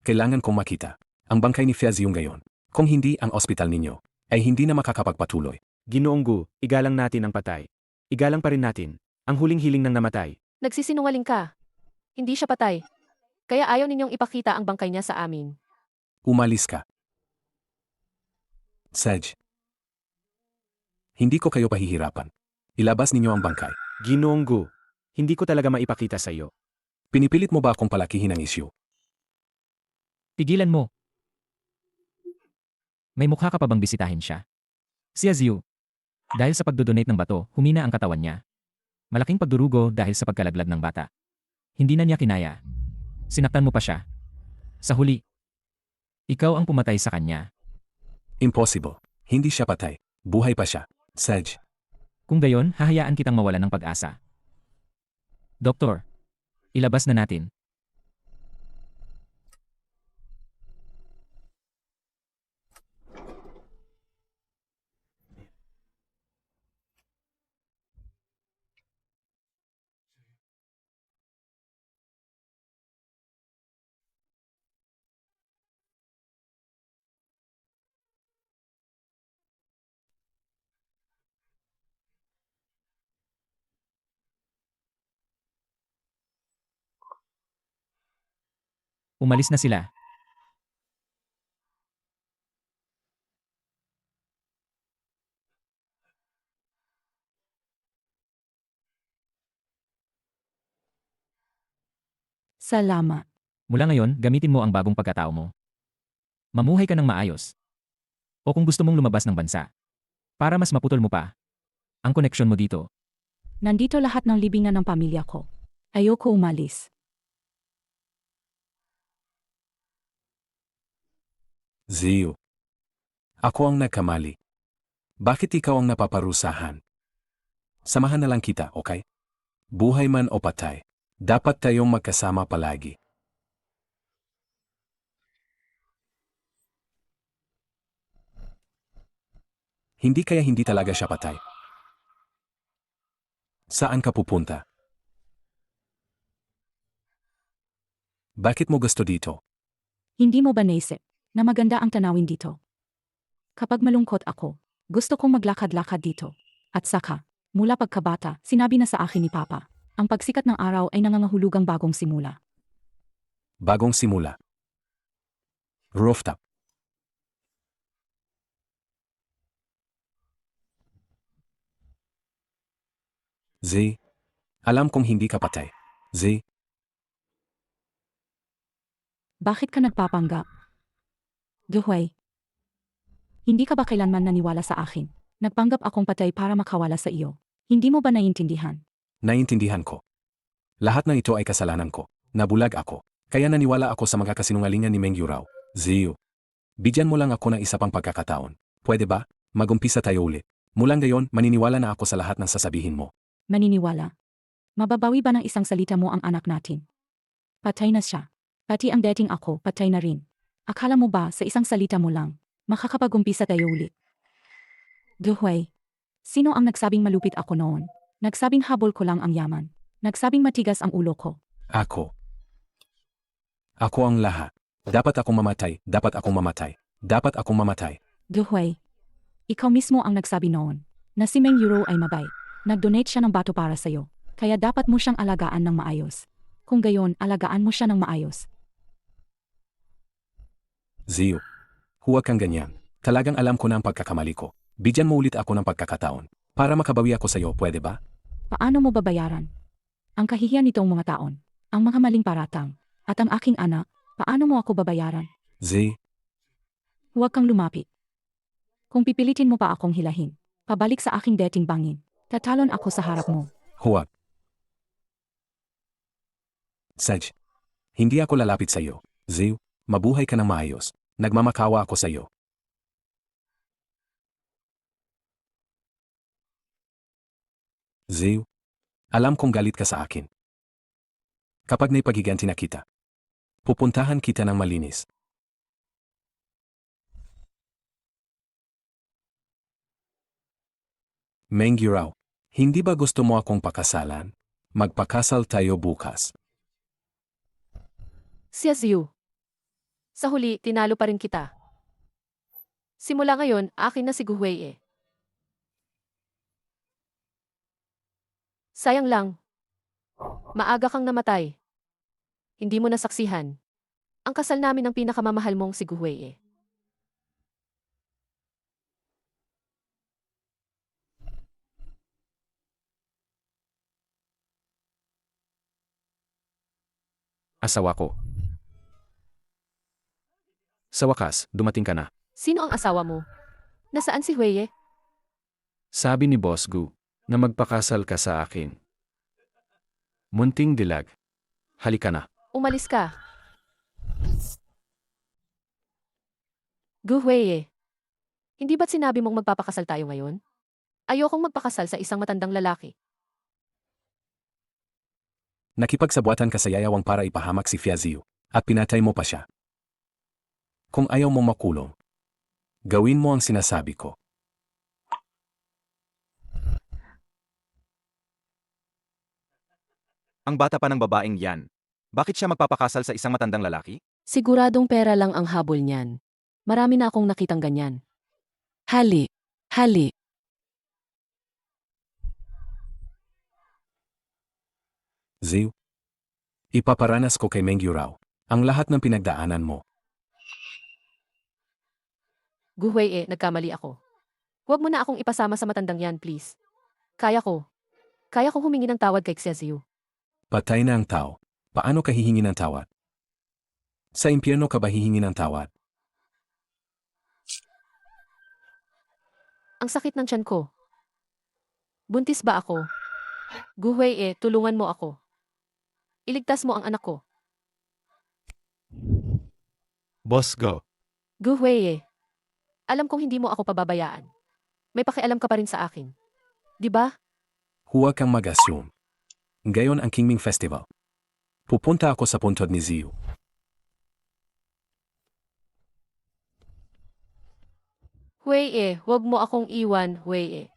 C: Kailangan kong makita ang bangkay ni Xiaziyu ngayon. Kung hindi ang ospital ninyo, ay hindi na makakapagpatuloy.
H: Ginoong Gu, igalang natin ang patay. Igalang pa rin natin ang huling hiling ng namatay.
B: Nagsisinungaling ka. Hindi siya patay. Kaya ayaw ninyong ipakita ang bangkay niya sa amin.
C: Umalis ka. Sej. Hindi ko kayo pahihirapan. Ilabas ninyo ang bangkay.
H: Ginoong Gu, hindi ko talaga maipakita sa iyo.
C: Pinipilit mo ba akong palakihin ang isyu?
F: Tigilan mo. May mukha ka pa bang bisitahin siya? Xiaziu. Dahil sa pagdodonate ng bato, humina ang katawan niya. Malaking pagdurugo dahil sa pagkalaglag ng bata. Hindi na niya kinaya. Sinaktan mo pa siya. Sa huli, ikaw ang pumatay sa kanya.
C: Impossible. Hindi siya patay. Buhay pa siya. Sej.
F: Kung gayon, hahayaan kitang mawalan ng pag-asa. Doktor, ilabas na natin. Umalis na sila.
A: Salamat.
F: Mula ngayon, gamitin mo ang bagong pagkatao mo. Mamuhay ka ng maayos. O kung gusto mong lumabas ng bansa. Para mas maputol mo pa ang koneksyon mo dito.
A: Nandito lahat ng libingan ng pamilya ko. Ayoko umalis.
C: Ziyu. Ako ang nagkamali. Bakit ikaw ang napaparusahan? Samahan na lang kita, okay? Buhay man o patay. Dapat tayong magkasama palagi. Hindi kaya hindi talaga siya patay. Saan ka pupunta? Bakit mo gusto dito?
A: Hindi mo ba naisip na maganda ang tanawin dito? Kapag malungkot ako, gusto kong maglakad-lakad dito. At saka, mula pagkabata, sinabi na sa akin ni Papa, ang pagsikat ng araw ay nangangahulugang bagong simula.
C: Bagong simula. Rooftop. Z. Alam kong hindi ka patay. Z.
A: Bakit ka nagpapanggap? Duhuay. Hindi ka ba kailanman naniwala sa akin? Nagpanggap akong patay para makawala sa iyo. Hindi mo ba naiintindihan?
C: Naiintindihan ko. Lahat ng ito ay kasalanan ko. Nabulag ako. Kaya naniwala ako sa mga kasinungalingan ni Meng Yurao. Ziyu. Bigyan mo lang ako ng isa pang pagkakataon. Pwede ba? Magumpisa tayo ulit. Mula ngayon, maniniwala na ako sa lahat ng sasabihin mo.
A: Maniniwala. Mababawi ba ng isang salita mo ang anak natin? Patay na siya. Pati ang dating ako, patay na rin. Akala mo ba sa isang salita mo lang, makakapag-umpisa tayo ulit? Duhuay. Sino ang nagsabing malupit ako noon? Nagsabing habol ko lang ang yaman. Nagsabing matigas ang ulo ko.
C: Ako. Ako ang lahat. Dapat akong mamatay. Dapat akong mamatay. Dapat akong mamatay.
A: Duhuay. Ikaw mismo ang nagsabi noon na si Meng Yuro ay mabait. Nag-donate siya ng bato para sa'yo. Kaya dapat mo siyang alagaan ng maayos. Kung gayon, alagaan mo siya ng maayos.
C: Ziyu. Huwag kang ganyan. Talagang alam ko na ang pagkakamali ko. Bigyan mo ulit ako ng pagkakataon. Para makabawi ako sa'yo, pwede ba?
A: Paano mo babayaran? Ang kahihiyan nitong mga taon, ang mga maling paratang, at ang aking anak, paano mo ako babayaran?
C: Z.
A: Huwag kang lumapit. Kung pipilitin mo pa akong hilahin, pabalik sa aking dating bangin, tatalon ako sa harap mo.
C: Huwag. Saj. Hindi ako lalapit sa iyo. Ziyu, mabuhay ka ng maayos. Nagmamakawa ako sa iyo. Ziyu, alam kong galit ka sa akin. Kapag naipagiganti na kita, pupuntahan kita ng malinis. Meng Yurao, hindi ba gusto mo akong pakasalan? Magpakasal tayo bukas.
B: Siya Ziyu. Sa huli, tinalo pa rin kita. Simula ngayon, akin na si Guhuei eh. Sayang lang. Maaga kang namatay. Hindi mo nasaksihan. Ang kasal namin ng pinakamamahal mong si Guhuei eh.
H: Asawa ko. Sa wakas, dumating ka na.
B: Sino ang asawa mo? Nasaan si Hueye?
H: Sabi ni Boss Gu na magpakasal ka sa akin. Munting dilag. Halika na.
B: Umalis ka. Guhueye. Hindi ba't sinabi mong magpapakasal tayo ngayon? Ayokong magpakasal sa isang matandang lalaki.
C: Nakipagsabuatan ka sa yayawang para ipahamak si Fiaziu, at pinatay mo pa siya. Kung ayaw mo makulong, gawin mo ang sinasabi ko.
E: Ang bata pa ng babaeng yan. Bakit siya magpapakasal sa isang matandang lalaki?
B: Siguradong pera lang ang habol niyan. Marami na akong nakitang ganyan. Hali. Hali.
C: Ziu, ipaparanas ko kay Meng Yurao ang lahat ng pinagdaanan mo.
B: Guhueye, nagkamali ako. Huwag mo na akong ipasama sa matandang yan, please. Kaya ko. Kaya ko humingi ng tawad kay Xiaziu.
C: Patay na ang tao. Paano ka hihingi ng tawad? Sa impyerno ka ba hihingi ng tawad?
B: Ang sakit ng tiyan ko. Buntis ba ako? Guhueye, tulungan mo ako. Iligtas mo ang anak ko.
H: Boss Go.
B: Guhueye, alam kong hindi mo ako pababayaan. May pakialam ka pa rin sa akin. Di ba?
C: Huwag kang mag-assume. Ngayon ang Qingming Festival. Pupunta ako sa puntod ni Ziu.
B: Hueye, huwag mo akong iwan, Hueye.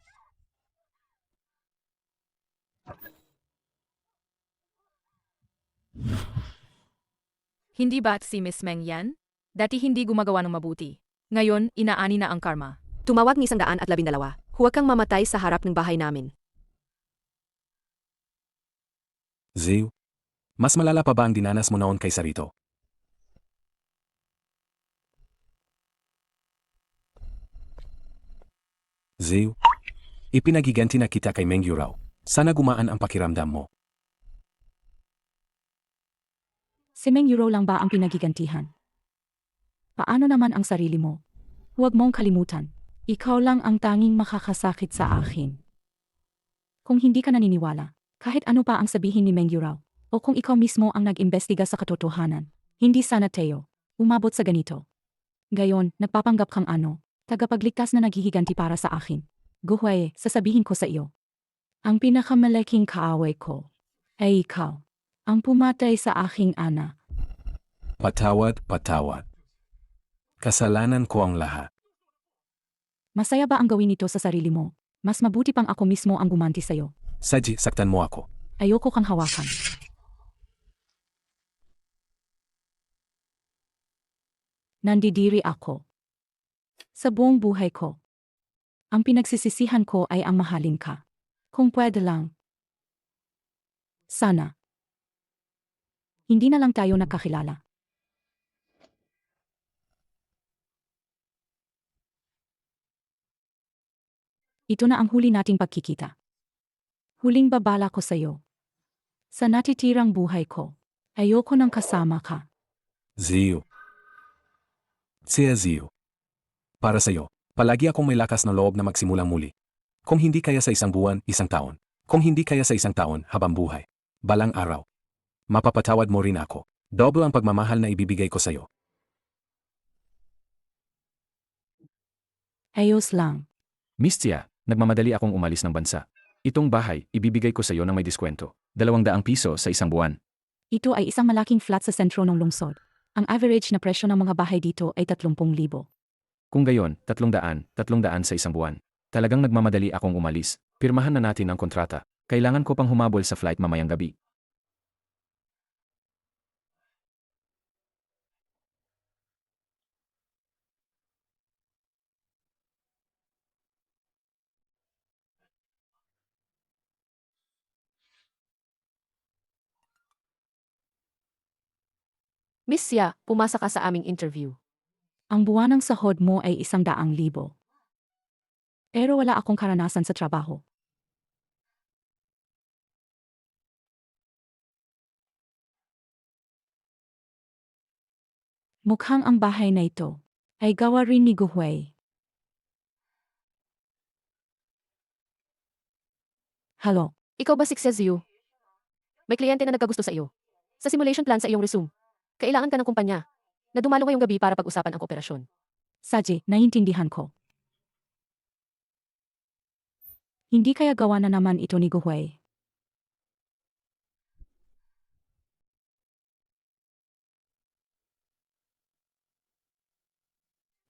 I: Hindi ba't si Miss Meng yan? Dati hindi gumagawa ng mabuti. Ngayon, inaani na ang karma.
G: Tumawag ng 112. Huwag kang mamatay sa harap ng bahay namin.
C: Ziu, mas malala pa ba ang dinanas mo noon kaysa rito? Ziu. Ipinagiganti na kita kay Meng Yurao. Sana gumaan ang pakiramdam mo.
A: Si Meng Yurao lang ba ang pinagigantihan? Paano naman ang sarili mo? Huwag mong kalimutan. Ikaw lang ang tanging makakasakit sa akin. Kung hindi ka naniniwala, kahit ano pa ang sabihin ni Meng Yurao, o kung ikaw mismo ang nag-imbestiga sa katotohanan, hindi sana Teo umabot sa ganito. Gayon, nagpapanggap kang tagapagligtas na naghihiganti para sa akin. Guhwaye, sasabihin ko sa iyo. Ang pinakamalaking kaaway ko ay ikaw, ang pumatay sa aking anak.
C: Patawad, patawad. Kasalanan ko ang lahat.
A: Masaya ba ang gawin ito sa sarili mo? Mas mabuti pang ako mismo ang gumanti sa'yo.
C: Saji, saktan mo ako.
A: Ayoko kang hawakan. Nandidiri ako. Sa buong buhay ko. Ang pinagsisisihan ko ay ang mahalin ka. Kung pwede lang. Sana. Hindi na lang tayo nagkakilala. Ito na ang huli nating pagkikita. Huling babala ko sa'yo. Sa natitirang buhay ko, ayoko nang kasama ka.
C: Ziu. Siya Ziu. Para sa'yo, palagi akong may lakas na loob na magsimulang muli. Kung hindi kaya sa isang buwan, isang taon. Kung hindi kaya sa isang taon, habang buhay. Balang araw. Mapapatawad mo rin ako. Doble ang pagmamahal na ibibigay ko sa'yo.
A: Ayos lang.
F: Miss Tia, nagmamadali akong umalis ng bansa. Itong bahay, ibibigay ko sa iyo ng may diskwento. 200 piso sa isang buwan.
A: Ito ay isang malaking flat sa sentro ng lungsod. Ang average na presyo ng mga bahay dito ay 30,000.
F: Kung gayon, 300 sa isang buwan. Talagang nagmamadali akong umalis. Pirmahan na natin ang kontrata. Kailangan ko pang humabol sa flight mamayang gabi.
B: Miss Sia, pumasa ka sa aming interview.
A: Ang buwanang sahod mo ay 100,000. Pero wala akong karanasan sa trabaho. Mukhang ang bahay na ito ay gawa rin ni Guhwei. Hello,
B: Ikaw ba si Xiaoziu? May kliyente na nagkagusto sa iyo. Sa simulation plan sa iyong resume, kailangan ka ng kumpanya na dumalo ngayong gabi para pag-usapan ang kooperasyon.
A: Saji, naiintindihan ko. Hindi kaya gawa na naman ito ni Guhwei.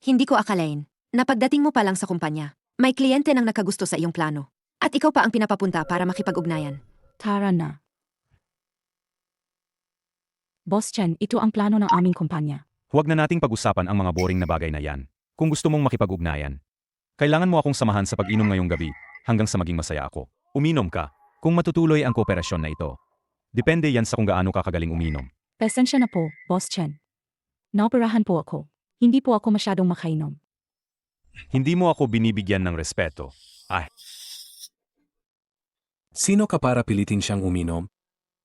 G: Hindi ko akalain na pagdating mo pa lang sa kumpanya, may kliyente nang nakagusto sa iyong plano. At ikaw pa ang pinapapunta para makipag-ugnayan.
A: Tara na. Boss Chen, ito ang plano ng aming kumpanya.
E: Huwag na nating pag-usapan ang mga boring na bagay na yan. Kung gusto mong makipag-ugnayan, kailangan mo akong samahan sa pag-inom ngayong gabi hanggang sa maging masaya ako. Uminom ka kung matutuloy ang kooperasyon na ito. Depende yan sa kung gaano ka kagaling uminom.
A: Pasensya na po, Boss Chen. Naoperahan po ako. Hindi po ako masyadong makainom.
E: Hindi mo ako binibigyan ng respeto.
C: Sino ka para pilitin siyang uminom?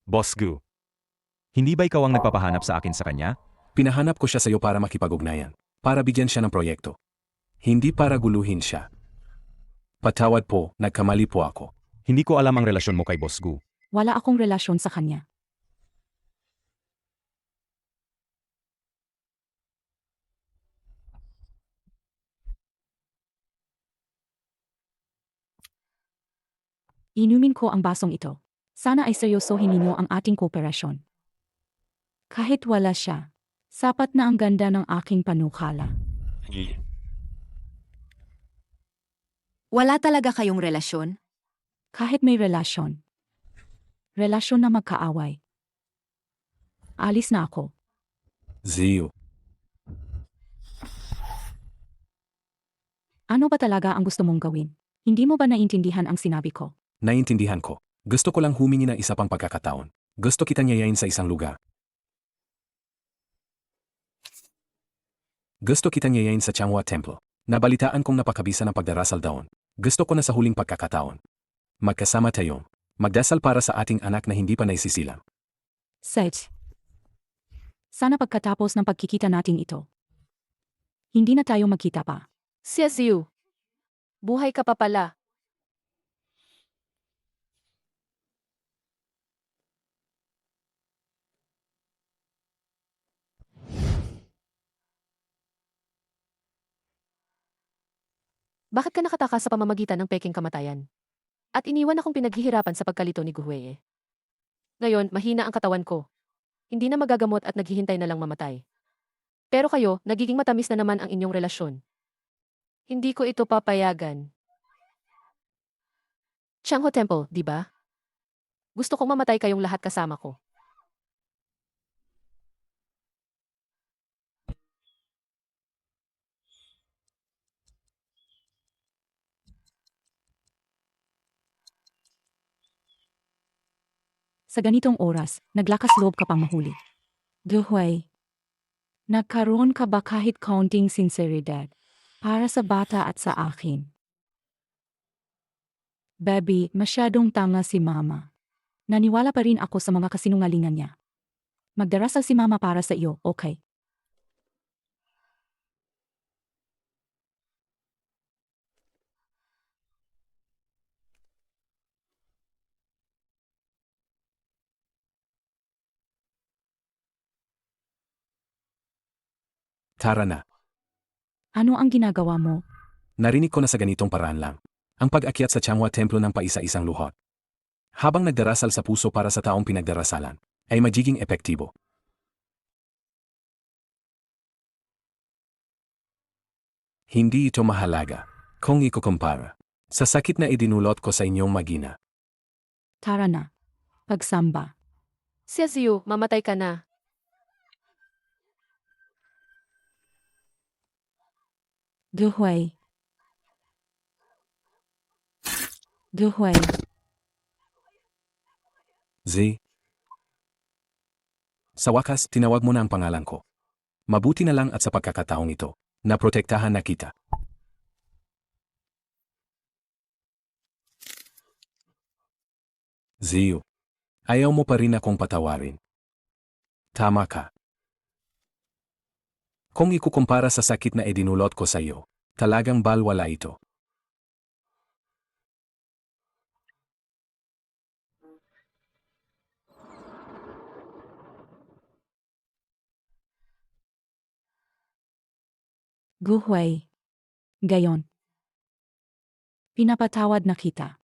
E: Boss Gu. Hindi ba ikaw ang nagpapahanap sa akin sa kanya?
C: Pinahanap ko siya sa'yo para makipag-ugnayan. Para bigyan siya ng proyekto. Hindi para guluhin siya. Patawad po, nagkamali po ako.
E: Hindi ko alam ang relasyon mo kay Boss Gu.
A: Wala akong relasyon sa kanya. Inumin ko ang basong ito. Sana ay seryosohin ninyo ang ating kooperasyon. Kahit wala siya, sapat na ang ganda ng aking panukala.
G: Wala talaga kayong relasyon?
A: Kahit may relasyon. Relasyon na magkaaway. Alis na ako.
C: Ziu.
A: Ano ba talaga ang gusto mong gawin? Hindi mo ba naintindihan ang sinabi ko?
C: Naiintindihan ko. Gusto ko lang humingi ng isa pang pagkakataon. Gusto kitang yayain sa isang lugar. Gusto kitang yayain sa Changhua Temple. Nabalitaan kong napakabisa ng pagdarasal daon. Gusto ko na sa huling pagkakataon. Magkasama tayo. Magdasal para sa ating anak na hindi pa naisisilang.
A: Seth. Sana pagkatapos ng pagkikita natin ito, hindi na tayo magkita pa.
B: Si Aziu. Buhay ka pa pala. Bakit ka nakatakas sa pamamagitan ng peking kamatayan? At iniwan akong pinaghihirapan sa pagkalito ni Guhweye. Ngayon, mahina ang katawan ko. Hindi na magagamot at naghihintay na lang mamatay. Pero kayo, nagiging matamis na naman ang inyong relasyon. Hindi ko ito papayagan. Changho Temple, di ba? Gusto kong mamatay kayong lahat kasama ko.
A: Sa ganitong oras, naglakas loob ka pang mahuli. Duhway, nagkaroon ka ba kahit kaunting sinseridad para sa bata at sa akin? Baby, masyadong tanga si Mama. Naniwala pa rin ako sa mga kasinungalingan niya. Magdarasal si Mama para sa iyo, okay?
C: Tara na.
A: Ano ang ginagawa mo?
C: Narinig ko na sa ganitong paraan lang. Ang pag-akyat sa Changhua Templo ng paisa-isang luhot. Habang nagdarasal sa puso para sa taong pinagdarasalan, ay magiging epektibo. Hindi ito mahalaga kung ikukumpara sa sakit na idinulot ko sa inyong magina.
A: Tara na. Pagsamba.
B: Si Aziu, mamatay ka na.
A: Duhway. Duhway.
C: Z. Sa wakas, tinawag mo na ang pangalan ko. Mabuti na lang at sa pagkakataong ito, na protektahan na kita. Ziyu. Ayaw mo pa rin akong patawarin. Tama ka. Kung ikukumpara sa sakit na idinulot ko sa iyo, talagang balwala ito.
A: Guhway. Gayon. Pinapatawad na kita.